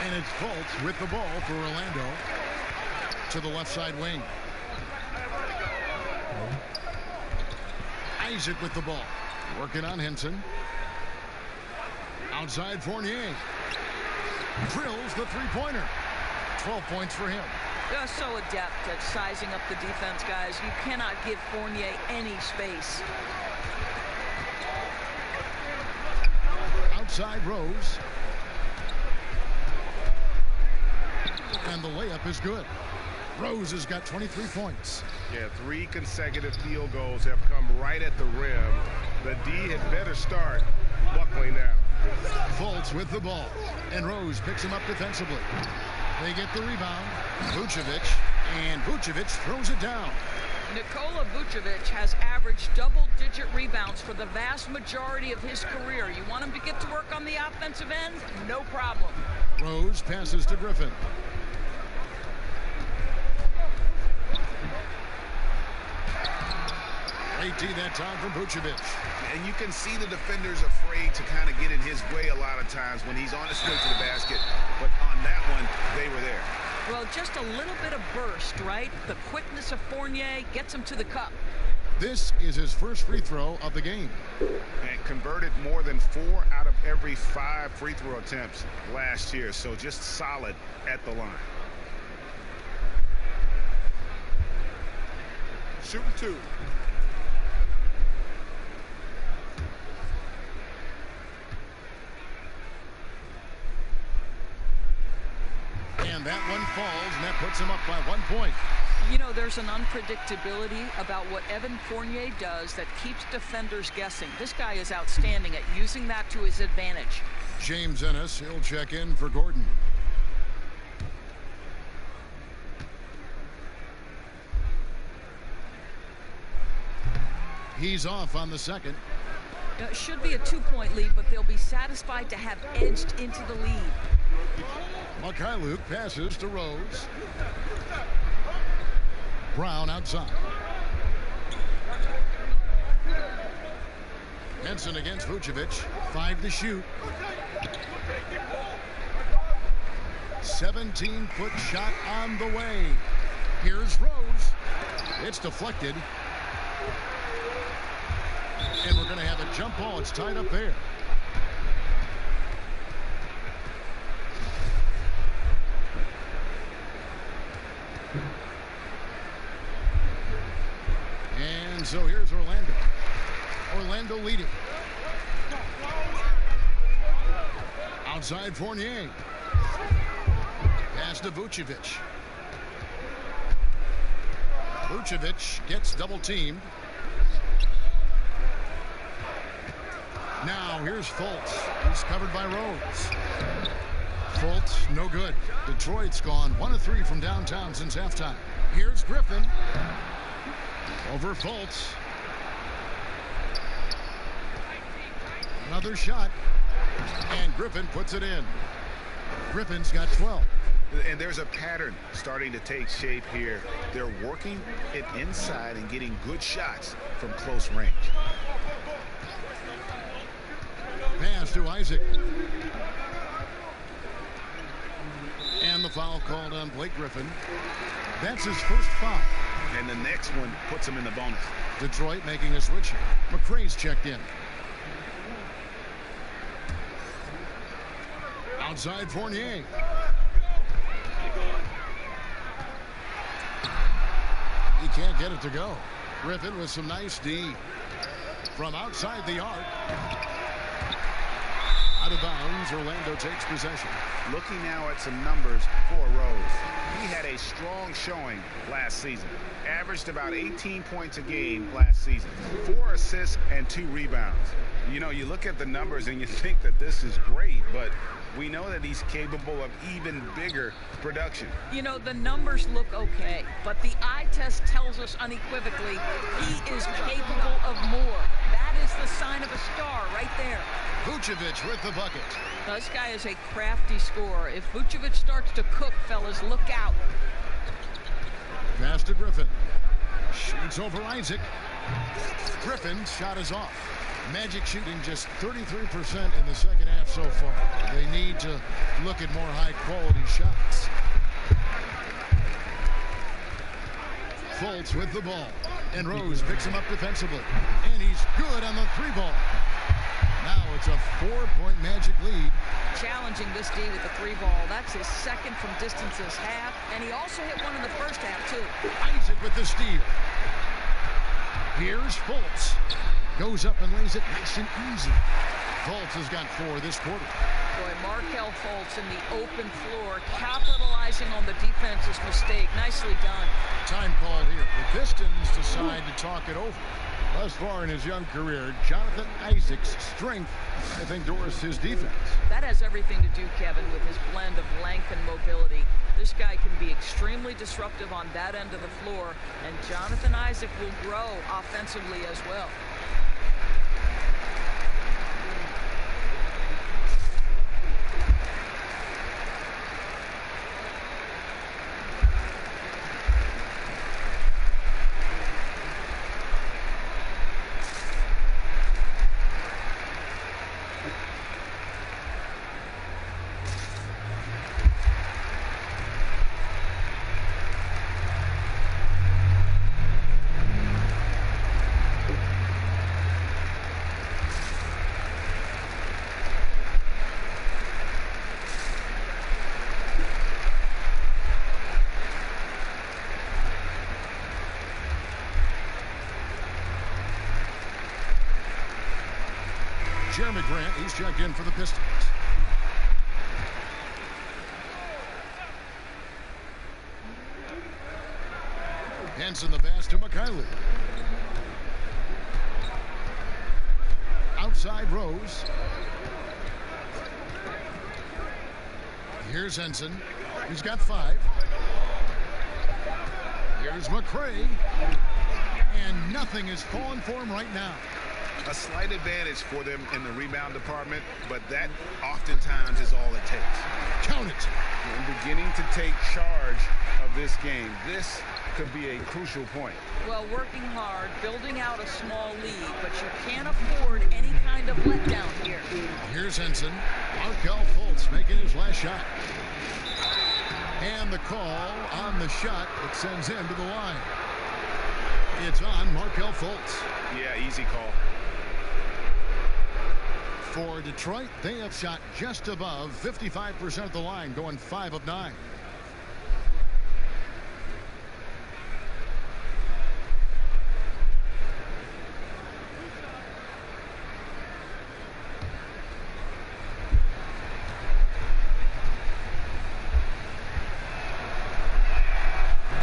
And it's Fultz with the ball for Orlando to the left side wing. Isaac with the ball. Working on Henson. Outside Fournier. Drills the 3-pointer. 12 points for him. They're so adept at sizing up the defense, guys. You cannot give Fournier any space. Outside Rose. And the layup is good. Rose has got 23 points. Yeah, 3 consecutive field goals have come right at the rim. The D had better start buckling now. Fultz with the ball. And Rose picks him up defensively. They get the rebound. Vucevic. And Vucevic throws it down. Nikola Vucevic has averaged double-digit rebounds for the vast majority of his career. You want him to get to work on the offensive end? No problem. Rose passes to Griffin. Great D that time from Vucevic. And you can see the defenders afraid to kind of get in his way a lot of times when he's on his way to the basket. But on that one, they were there. Well, just a little bit of burst, right? The quickness of Fournier gets him to the cup. This is his first free throw of the game. And converted more than 4 out of every 5 free throw attempts last year. So just solid at the line. Shooting 2. And that one falls, and that puts him up by 1 point. You know, there's an unpredictability about what Evan Fournier does that keeps defenders guessing. This guy is outstanding at using that to his advantage. James Ennis, he'll check in for Gordon. He's off on the second. It should be a 2-point lead, but they'll be satisfied to have edged into the lead. Luke passes to Rose. Brown outside. Henson against Vucevic. 5 to shoot. 17-foot shot on the way. Here's Rose. It's deflected. And we're going to have a jump ball. It's tied up there. And so here's Orlando. Orlando leading. Outside Fournier. Pass to Vucevic. Vucevic gets double teamed. Now here's Fultz. He's covered by Rose. Fultz, no good. Detroit's gone 1 of 3 from downtown since halftime. Here's Griffin. Over Fultz. Another shot. And Griffin puts it in. Griffin's got 12. And there's a pattern starting to take shape here. They're working it inside and getting good shots from close range. Pass to Isaac. And the foul called on Blake Griffin. That's his first foul. And the next one puts him in the bonus. Detroit making a switch here. McRae's checked in. Outside Fournier. He can't get it to go. Griffin with some nice D. From outside the arc. Out of bounds, Orlando takes possession. Looking now at some numbers for Rose. He had a strong showing last season. Averaged about 18 points a game last season. 4 assists and 2 rebounds. You know, you look at the numbers and you think that this is great, but we know that he's capable of even bigger production. You know, the numbers look okay, but the eye test tells us unequivocally he is capable of more. That is the sign of a star right there. Vucevic with the bucket. Now, this guy is a crafty scorer. If Vucevic starts to cook, fellas, look out. Pass to Griffin. Shoots over Isaac. Griffin's shot is off. Magic shooting just 33% in the second half so far. They need to look at more high-quality shots. Fultz with the ball. And Rose picks him up defensively. And he's good on the 3-ball. Now it's a 4-point Magic lead. Challenging this D with the 3-ball. That's his second from distance this half. And he also hit one in the first half, too. Isaac with the steal. Here's Fultz. Goes up and lays it nice and easy. Fultz has got 4 this quarter. Boy, Markelle Fultz in the open floor, capitalizing on the defense's mistake. Nicely done. Time called here. The Pistons decide to talk it over. Thus far in his young career, Jonathan Isaac's strength, I think, dwarfs his defense. That has everything to do, Kevin, with his blend of length and mobility. This guy can be extremely disruptive on that end of the floor, and Jonathan Isaac will grow offensively as well. Jeremy Grant, he's checked in for the Pistons. Henson the pass to Mikhailuk. Outside Rose. Here's Henson. He's got 5. Here's McCray. And nothing is falling for him right now. A slight advantage for them in the rebound department, but that oftentimes is all it takes. Count it. And beginning to take charge of this game. This could be a crucial point. Well, working hard, building out a small lead, but you can't afford any kind of letdown here. Here's Henson. Markelle Fultz making his last shot. And the call on the shot that sends him to the line. It's on Markelle Fultz. Yeah, easy call. For Detroit, they have shot just above 55% of the line, going 5 of 9.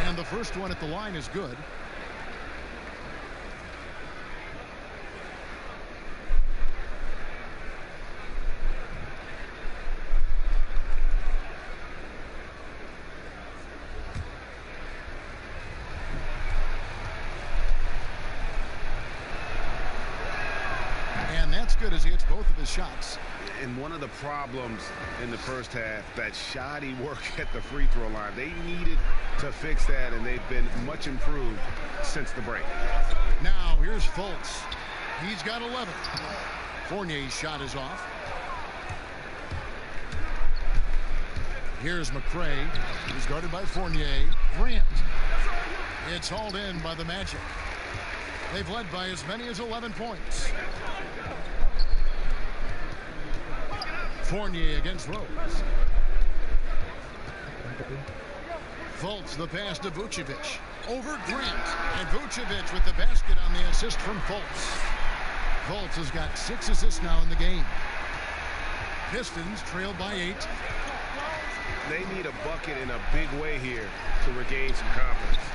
And the first one at the line is good. Good as he hits both of his shots. And one of the problems in the first half, that shoddy work at the free throw line. They needed to fix that, and they've been much improved since the break. Now here's Fultz. He's got 11. Fournier's shot is off. Here's McCray. He's guarded by Fournier. Grant. It's hauled in by the Magic. They've led by as many as 11 points. Fournier against Rose. Fultz the pass to Vucevic. Over Grant. And Vucevic with the basket on the assist from Fultz. Fultz has got 6 assists now in the game. Pistons trail by 8. They need a bucket in a big way here to regain some confidence.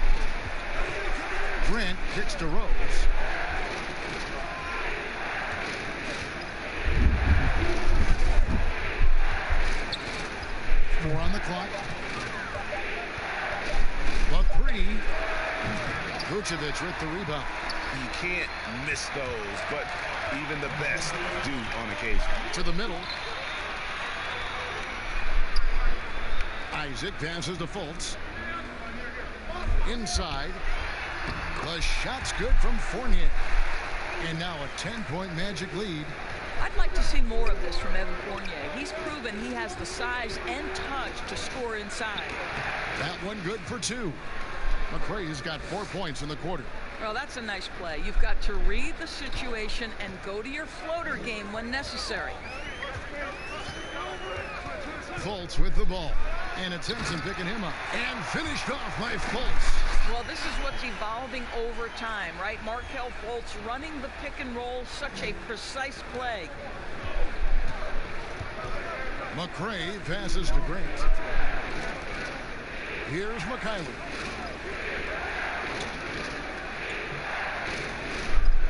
Grant kicks to Rose. Four on the clock. But 3. Vucevic with the rebound. You can't miss those, but even the best do on occasion. To the middle. Isaac passes to Fultz. Inside. The shot's good from Fournier. And now a 10-point Magic lead. I'd like to see more of this from Evan Fournier. He's proven he has the size and touch to score inside. That one good for 2. McCray's got 4 points in the quarter. Well, that's a nice play. You've got to read the situation and go to your floater game when necessary. Fultz with the ball. And it's Henson picking him up. And finished off by Fultz. Well, this is what's evolving over time, right? Markelle Fultz running the pick and roll, such a precise play. McCray passes to Grant. Here's Mikhailuk.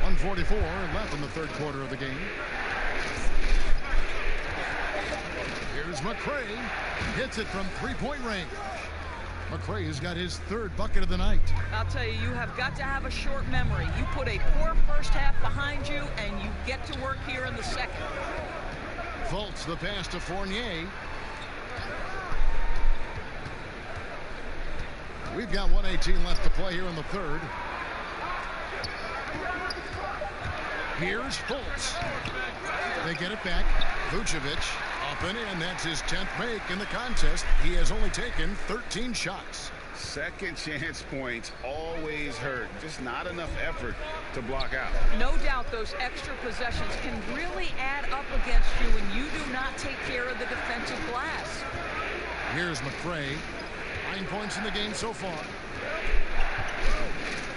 1:44 left in the third quarter of the game. Here's McCray. Hits it from three-point range. McCray has got his third bucket of the night. I'll tell you, you have got to have a short memory. You put a poor first half behind you, and you get to work here in the second. Fultz the pass to Fournier. We've got 1:18 left to play here in the third. Here's Fultz. They get it back. Vucevic up and in. That's his 10th make in the contest. He has only taken 13 shots. Second chance points always hurt. Just not enough effort to block out. No doubt those extra possessions can really add up against you when you do not take care of the defensive glass. Here's McCray. 9 points in the game so far.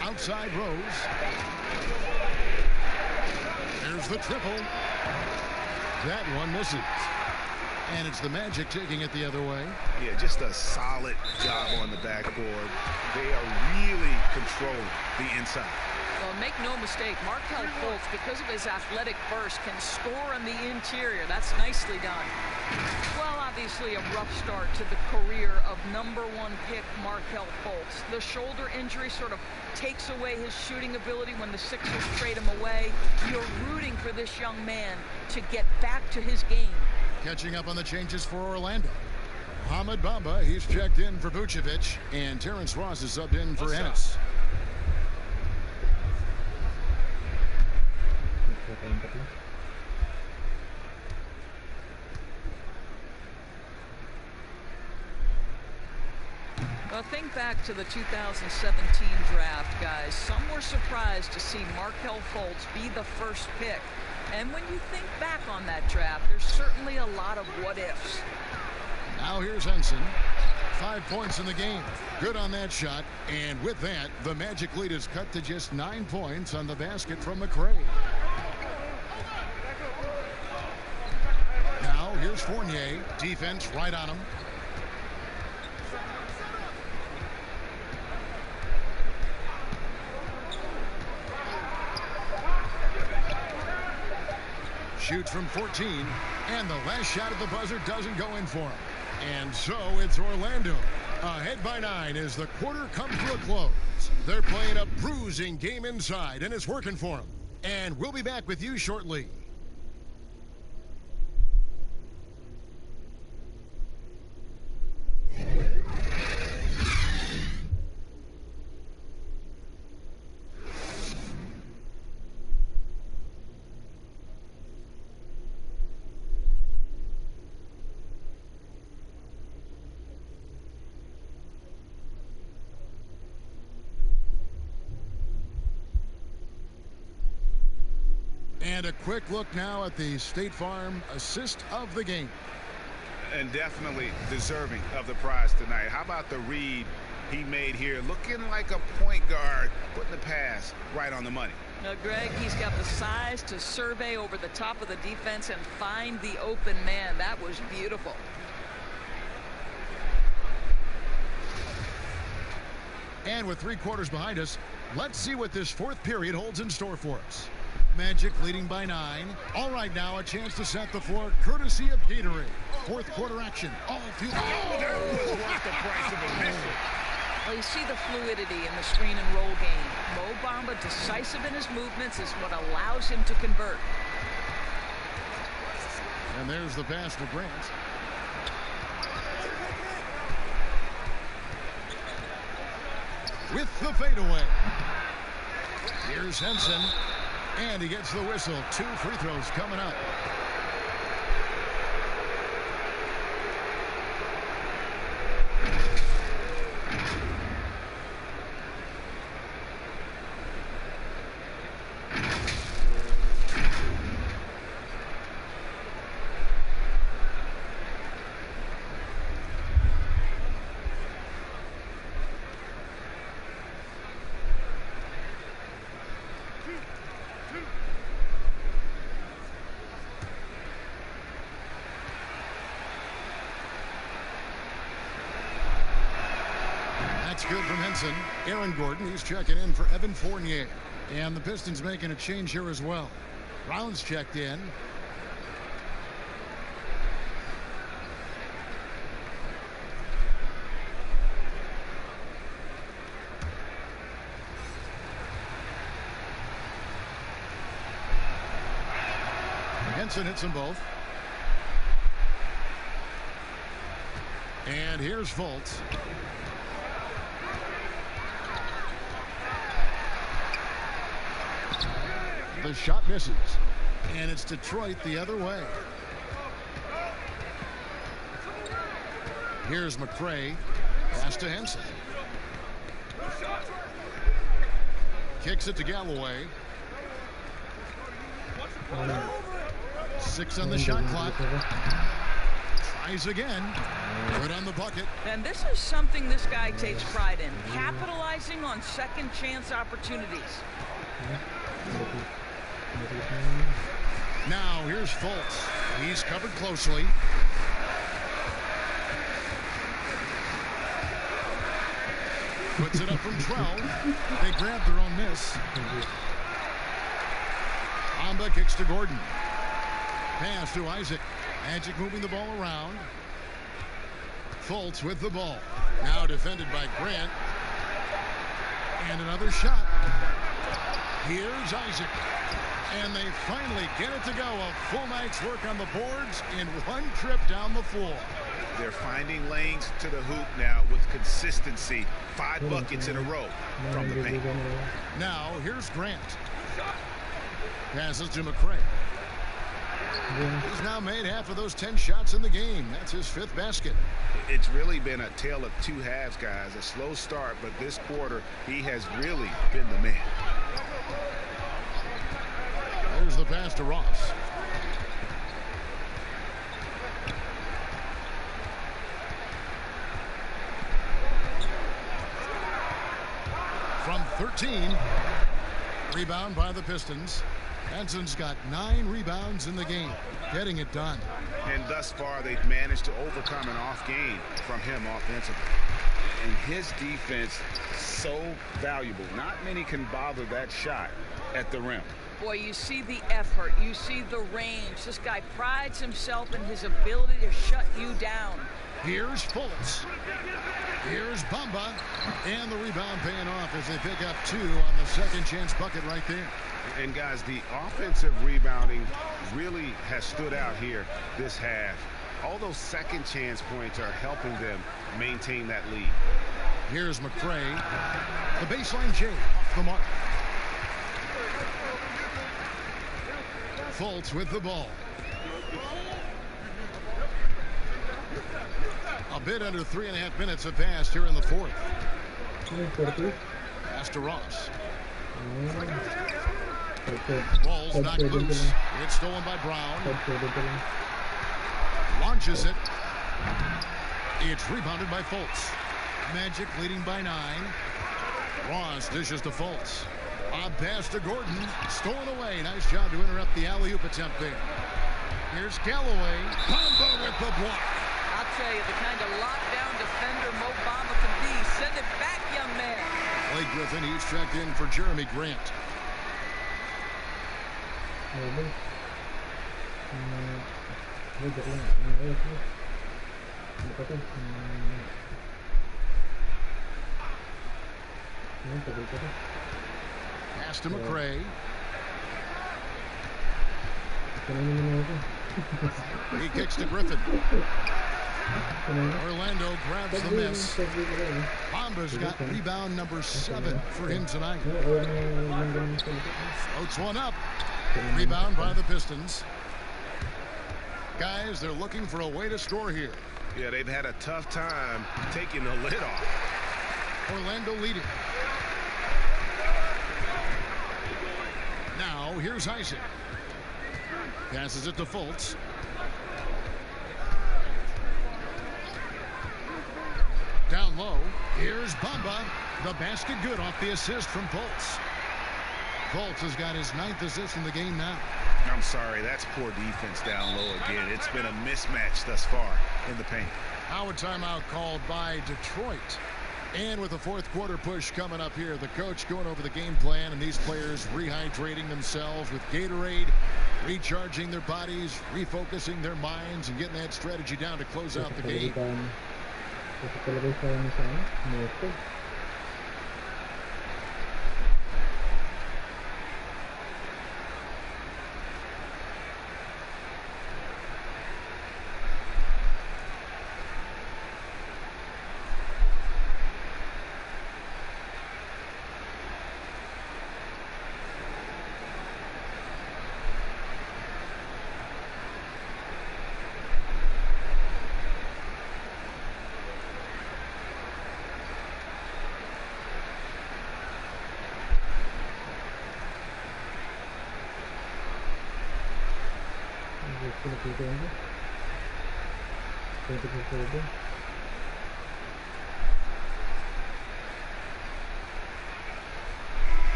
Outside Rose. There's the triple. That one misses. And it's the Magic taking it the other way. Yeah, just a solid job on the backboard. They are really controlling the inside. Well, make no mistake, Markelle Fultz, because of his athletic burst, can score on the interior. That's nicely done. Well, obviously a rough start to the career of #1 pick Markelle Fultz. The shoulder injury sort of takes away his shooting ability when the Sixers trade him away. You're rooting for this young man to get back to his game. Catching up on the changes for Orlando. Mohamed Bamba, he's checked in for Vucevic, and Terrence Ross is subbed in for Ennis. Well, think back to the 2017 draft, guys. Some were surprised to see Markelle Fultz be the first pick. And when you think back on that draft, there's certainly a lot of what-ifs. Now here's Henson. 5 points in the game. Good on that shot. And with that, the Magic lead is cut to just 9 points on the basket from McCray. Now here's Fournier. Defense right on him. Shoots from 14, and the last shot at the buzzer doesn't go in for him. And so it's Orlando ahead by 9 as the quarter comes to a close. They're playing a bruising game inside, and it's working for them. And we'll be back with you shortly. And a quick look now at the State Farm assist of the game. And definitely deserving of the prize tonight. How about the read he made here? Looking like a point guard, putting the pass right on the money. Now, Greg, he's got the size to survey over the top of the defense and find the open man. That was beautiful. And with 3 quarters behind us, let's see what this fourth period holds in store for us. Magic leading by 9. All right, now a chance to set the floor courtesy of Gatorade. Fourth quarter action. All through the That was worth the price of admission. Well, you see the fluidity in the screen and roll game. Mo Bamba, decisive in his movements, is what allows him to convert. And there's the pass to Grant. With the fadeaway. Here's Henson. And he gets the whistle. 2 free throws coming up. That's good from Henson. Aaron Gordon, he's checking in for Evan Fournier. And the Pistons making a change here as well. Brown's checked in. Henson hits them both. And here's Fultz. The shot misses. And it's Detroit the other way. Here's McRae. Pass to Henson. Kicks it to Galloway. 6 on the shot clock. Tries again. Good on the bucket. And this is something this guy takes pride in. Capitalizing on second chance opportunities. Now here's Fultz. He's covered closely. Puts it up from 12. They grab their own miss. Amba kicks to Gordon. Pass to Isaac. Magic moving the ball around. Fultz with the ball. Now defended by Grant. And another shot. Here's Isaac. And they finally get it to go. A full night's work on the boards in one trip down the floor. They're finding lanes to the hoop now with consistency. 5 buckets in a row from the paint. Now here's Grant. Passes to McRae. He's now made half of those 10 shots in the game. That's his 5th basket. It's really been a tale of 2 halves, guys. A slow start, but this quarter, he has really been the man. There's the pass to Ross. From 13. Rebound by the Pistons. Henson's got 9 rebounds in the game. Getting it done. And thus far, they've managed to overcome an off game from him offensively. And his defense so valuable. Not many can bother that shot at the rim. Boy, you see the effort. You see the range. This guy prides himself in his ability to shut you down. Here's Fultz. Here's Bamba. And the rebound paying off as they pick up 2 on the second chance bucket right there. And guys, the offensive rebounding really has stood out here this half. All those second chance points are helping them maintain that lead. Here's McRae. The baseline J off the mark. Fultz with the ball. A bit under 3.5 minutes have passed here in the 4th. Pass to Ross. Ball's knocked loose. It's stolen by Brown. Launches it. It's rebounded by Fultz. Magic leading by 9. Ross dishes to Fultz. A pass to Gordon. Stolen away. Nice job to interrupt the alley-oop attempt there. Here's Galloway. Bamba with the block. I'll tell you, the kind of lockdown defender Mo Bamba can be. Send it back, young man. Blake Griffin, he's checked in for Jeremy Grant. Pass to McRae. He kicks to Griffin. Orlando grabs the miss. Bamba's got rebound number 7 for him tonight. Floats one up. Rebound by the Pistons. Guys, they're looking for a way to score here. Yeah, they've had a tough time taking the lid off. Orlando leading. Now, here's Isaac. Passes it to Fultz. Down low. Here's Bamba. The basket good off the assist from Fultz. Fultz has got his 9th assist in the game now. I'm sorry, that's poor defense down low again. It's been a mismatch thus far in the paint. Now a timeout called by Detroit. And with the fourth quarter push coming up here, the coach going over the game plan and these players rehydrating themselves with Gatorade, recharging their bodies, refocusing their minds, and getting that strategy down to close out the game.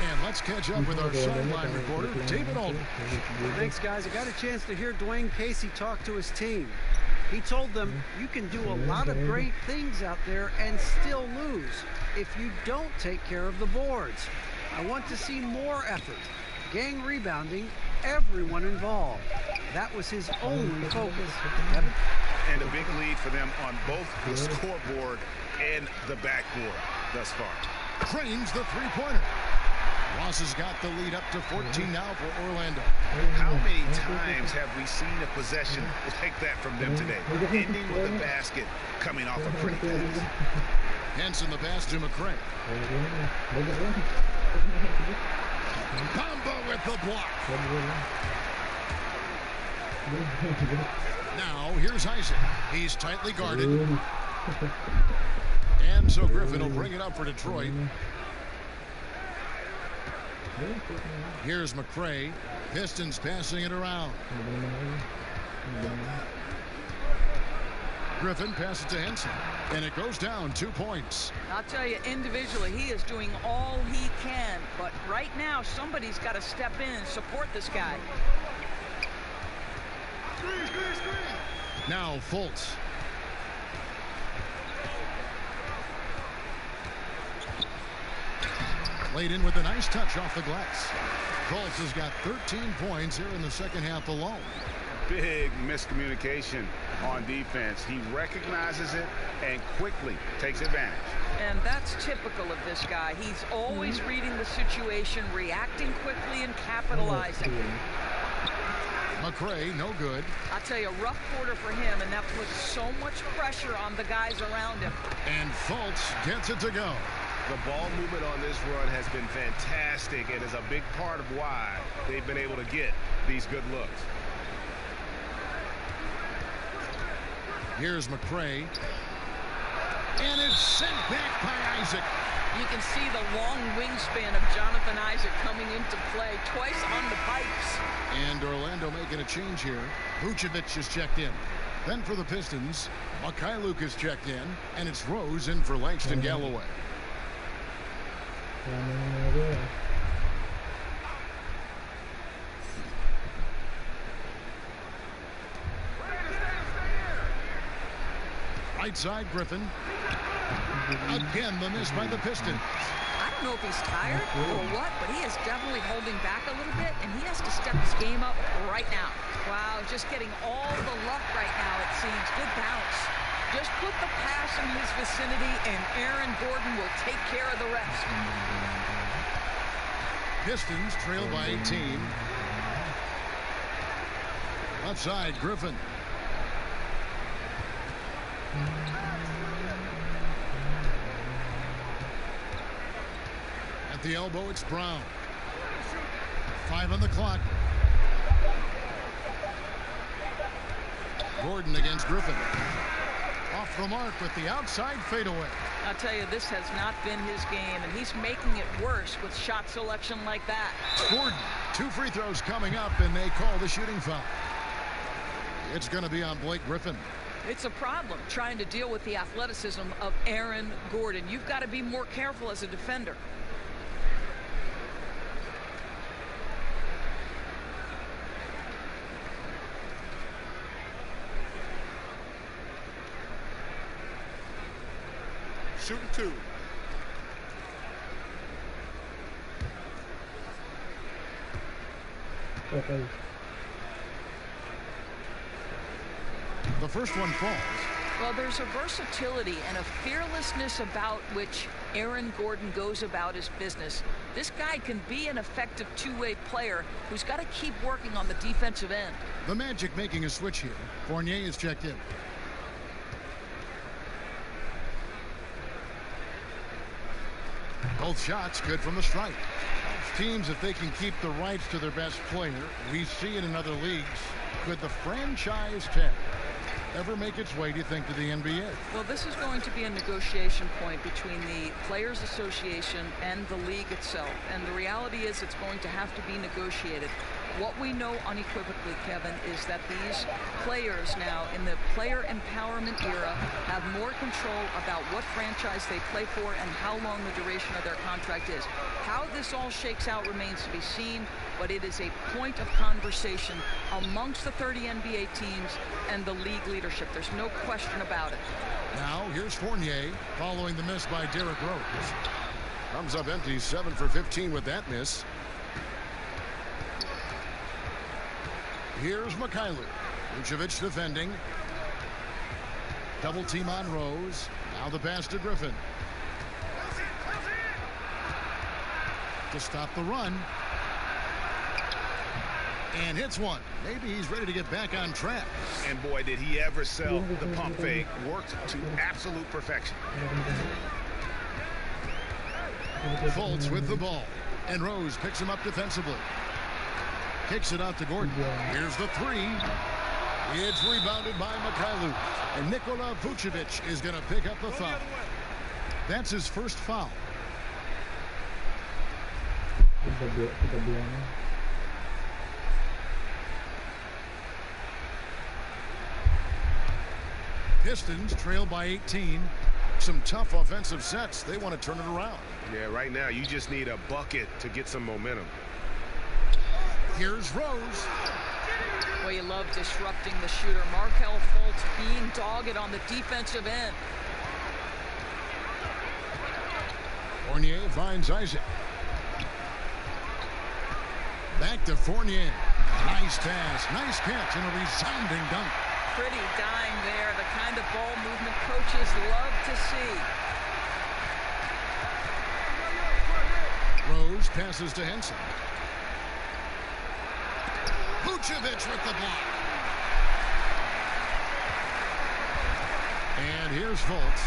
And let's catch up with our sideline reporter, David Aldridge. Thanks, guys. I got a chance to hear Dwayne Casey talk to his team. He told them, you can do a lot of great things out there and still lose if you don't take care of the boards. I want to see more effort. Gang rebounding, everyone involved. That was his only focus. Kevin? And a big lead for them on both the scoreboard and the backboard thus far. Cranes the three-pointer. Ross has got the lead up to 14 now for Orlando. How many times have we seen a possession like that from them today? Ending with a basket coming off a pretty pass. Henson the pass to McCray. Combo with the block. Now here's Isaac. He's tightly guarded. And so Griffin will bring it up for Detroit. Here's McCray. Pistons passing it around. Griffin passes to Henson. And it goes down 2 points. I'll tell you, individually, he is doing all he can. But right now, somebody's got to step in and support this guy. Now Fultz. Laid in with a nice touch off the glass. Fultz has got 13 points here in the second half alone. Big miscommunication on defense. He recognizes it and quickly takes advantage. And that's typical of this guy. He's always reading the situation, reacting quickly, and capitalizing. McCray, no good. I'll tell you, a rough quarter for him, and that puts so much pressure on the guys around him. And Fultz gets it to go. The ball movement on this run has been fantastic and is a big part of why they've been able to get these good looks. Here's McCray. And it's sent back by Isaac. You can see the long wingspan of Jonathan Isaac coming into play twice on the pipes. And Orlando making a change here. Vucevic is checked in. Then for the Pistons, Mikhailuk is checked in. And it's Rose in for Langston Galloway. Right side, Griffin. Again, the miss by the Pistons. I don't know if he's tired or what, but he is definitely holding back a little bit, and he has to step his game up right now. Wow, just getting all the luck right now, it seems. Good bounce. Just put the pass in his vicinity, and Aaron Gordon will take care of the rest. Pistons trail by 18. Left side, Griffin. At the elbow, it's Brown. 5 on the clock. Gordon against Griffin. Off the mark with the outside fadeaway. I'll tell you, this has not been his game, and he's making it worse with shot selection like that. Gordon, 2 free throws coming up, and they call the shooting foul. It's going to be on Blake Griffin. It's a problem trying to deal with the athleticism of Aaron Gordon. You've got to be more careful as a defender. shooting 2. The first one falls. Well, there's a versatility and a fearlessness about which Aaron Gordon goes about his business. This guy can be an effective two-way player who's got to keep working on the defensive end. The Magic making a switch here. Fournier is checked in. Both shots good from the stripe. Teams, if they can keep the rights to their best player, we see it in other leagues. Could the franchise tag ever make its way, do you think, to the NBA? Well, this is going to be a negotiation point between the Players Association and the league itself. And the reality is it's going to have to be negotiated. What we know unequivocally, Kevin, is that these players now in the player empowerment era have more control about what franchise they play for and how long the duration of their contract is. How this all shakes out remains to be seen, but it is a point of conversation amongst the 30 NBA teams and the league leadership. There's no question about it. Now, here's Fournier following the miss by Derrick Rose. Comes up empty, 7 for 15 with that miss. Here's Mikhailuk. Vucevic defending. Double team on Rose. Now the pass to Griffin. To stop the run. And hits one. Maybe he's ready to get back on track. And boy, did he ever sell the pump fake. Worked to absolute perfection. Fultz with the ball. And Rose picks him up defensively. Kicks it out to Gordon. Here's the three. It's rebounded by Mikhailuk. And Nikola Vucevic is going to pick up the foul. That's his first foul. Pistons trail by 18. Some tough offensive sets. They want to turn it around. Yeah, right now you just need a bucket to get some momentum. Here's Rose. Well, you love disrupting the shooter. Markelle Fultz being dogged on the defensive end. Fournier finds Isaac. Back to Fournier. Nice pass, nice catch, and a resounding dunk. Pretty dime there, the kind of ball movement coaches love to see. Rose passes to Henson. Vucevic with the block. And here's Fultz.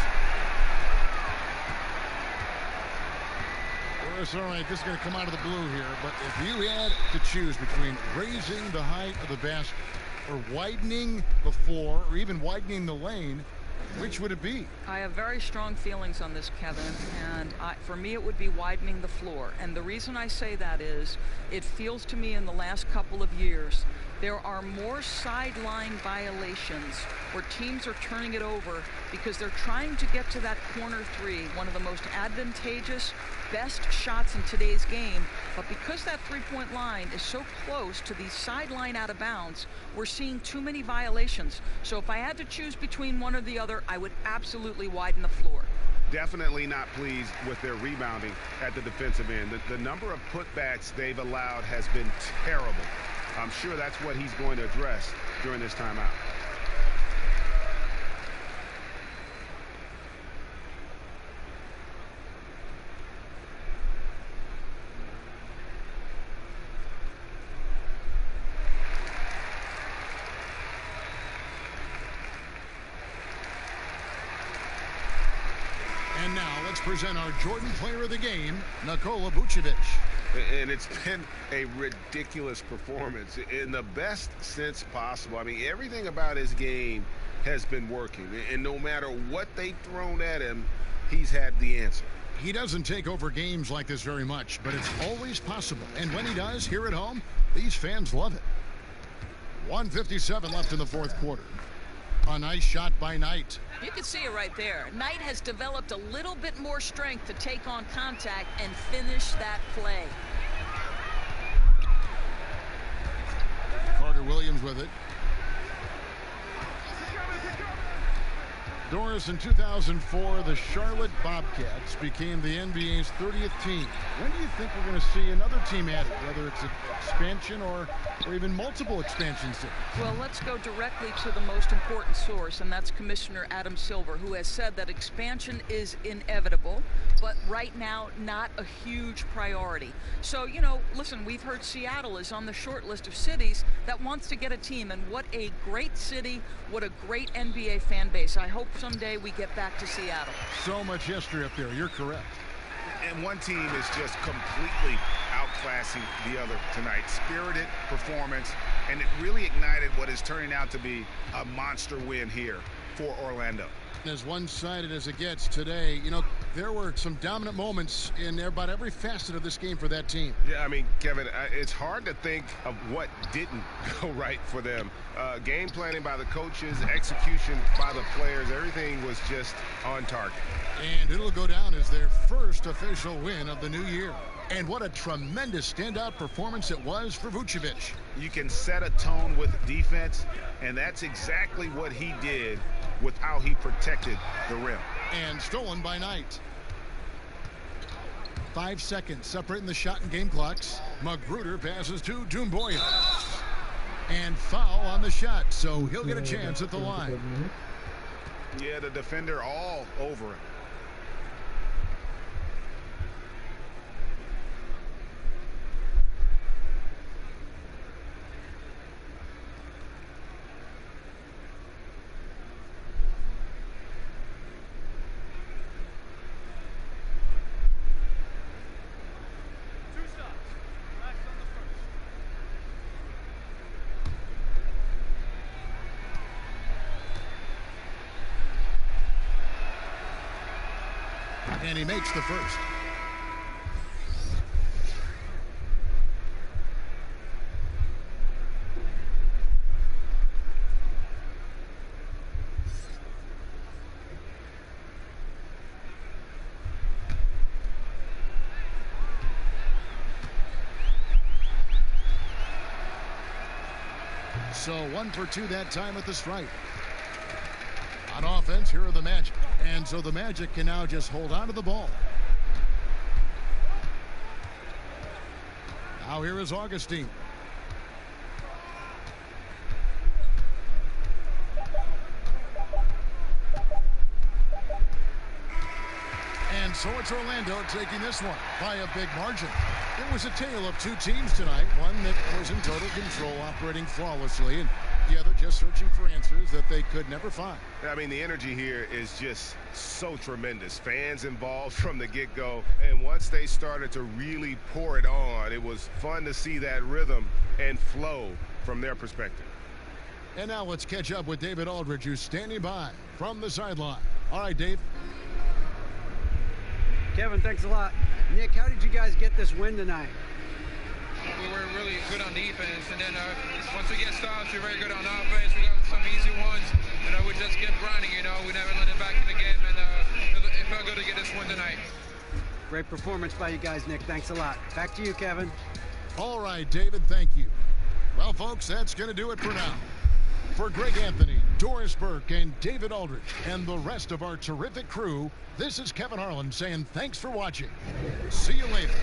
Well, it's all right. This is going to come out of the blue here. But if you had to choose between raising the height of the basket or widening the floor or even widening the lane, which would it be? I have very strong feelings on this, Kevin, and for me it would be widening the floor. And the reason I say that is it feels to me in the last couple of years there are more sideline violations where teams are turning it over because they're trying to get to that corner three, one of the most advantageous, best shots in today's game. But because that three-point line is so close to the sideline out of bounds, we're seeing too many violations. So if I had to choose between one or the other, I would absolutely widen the floor. Definitely not pleased with their rebounding at the defensive end. The number of putbacks they've allowed has been terrible. I'm sure that's what he's going to address during this timeout. And now let's present our Jordan Player of the Game, Nikola Vucevic. And it's been a ridiculous performance in the best sense possible. I mean, everything about his game has been working. And no matter what they've thrown at him, he's had the answer. He doesn't take over games like this very much, but it's always possible. And when he does, here at home, these fans love it. 1:57 left in the fourth quarter. A nice shot by Knight. You can see it right there. Knight has developed a little bit more strength to take on contact and finish that play. Carter Williams with it. Doris, in 2004, the Charlotte Bobcats became the NBA's 30th team. When do you think we're going to see another team added, whether it's an expansion or even multiple expansions? Well, let's go directly to the most important source, and that's Commissioner Adam Silver, who has said that expansion is inevitable, but right now not a huge priority. So, you know, listen, we've heard Seattle is on the short list of cities that wants to get a team, and what a great city, what a great NBA fan base. I hope someday we get back to Seattle. So much history up there. You're correct. And one team is just completely outclassing the other tonight. Spirited performance, and it really ignited what is turning out to be a monster win here for Orlando. As one-sided as it gets today, you know, there were some dominant moments in about every facet of this game for that team. Yeah, I mean, Kevin, it's hard to think of what didn't go right for them. Game planning by the coaches, execution by the players, everything was just on target. And it'll go down as their first official win of the new year. And what a tremendous standout performance it was for Vucevic. You can set a tone with defense, and that's exactly what he did with how he protected the rim. And stolen by Knight. 5 seconds separating the shot and game clocks. Magruder passes to Doumbouya. And foul on the shot, so he'll get a chance at the line. Yeah, the defender all over him. And he makes the first. So 1 for 2 that time at the stripe. On offense, here are the Magic. And so the Magic can now just hold on to the ball. Now here is Augustine. And so it's Orlando taking this one by a big margin. It was a tale of two teams tonight. One that was in total control, operating flawlessly, and the other just searching for answers that they could never find. I mean, the energy here is just so tremendous. Fans involved from the get-go, and once they started to really pour it on, it was fun to see that rhythm and flow from their perspective. And now let's catch up with David Aldridge, who's standing by from the sideline. All right, Dave. Kevin, thanks a lot. Nick, how did you guys get this win tonight? We were really good on defense, and then once we get stops, we're very good on offense. We got some easy ones, and we just kept grinding, you know. We never let it back in the game, and it felt good to get this win tonight. Great performance by you guys, Nick. Thanks a lot. Back to you, Kevin. All right, David, thank you. Well, folks, that's going to do it for now. For Greg Anthony, Doris Burke, and David Aldridge, and the rest of our terrific crew, this is Kevin Harlan saying thanks for watching. See you later.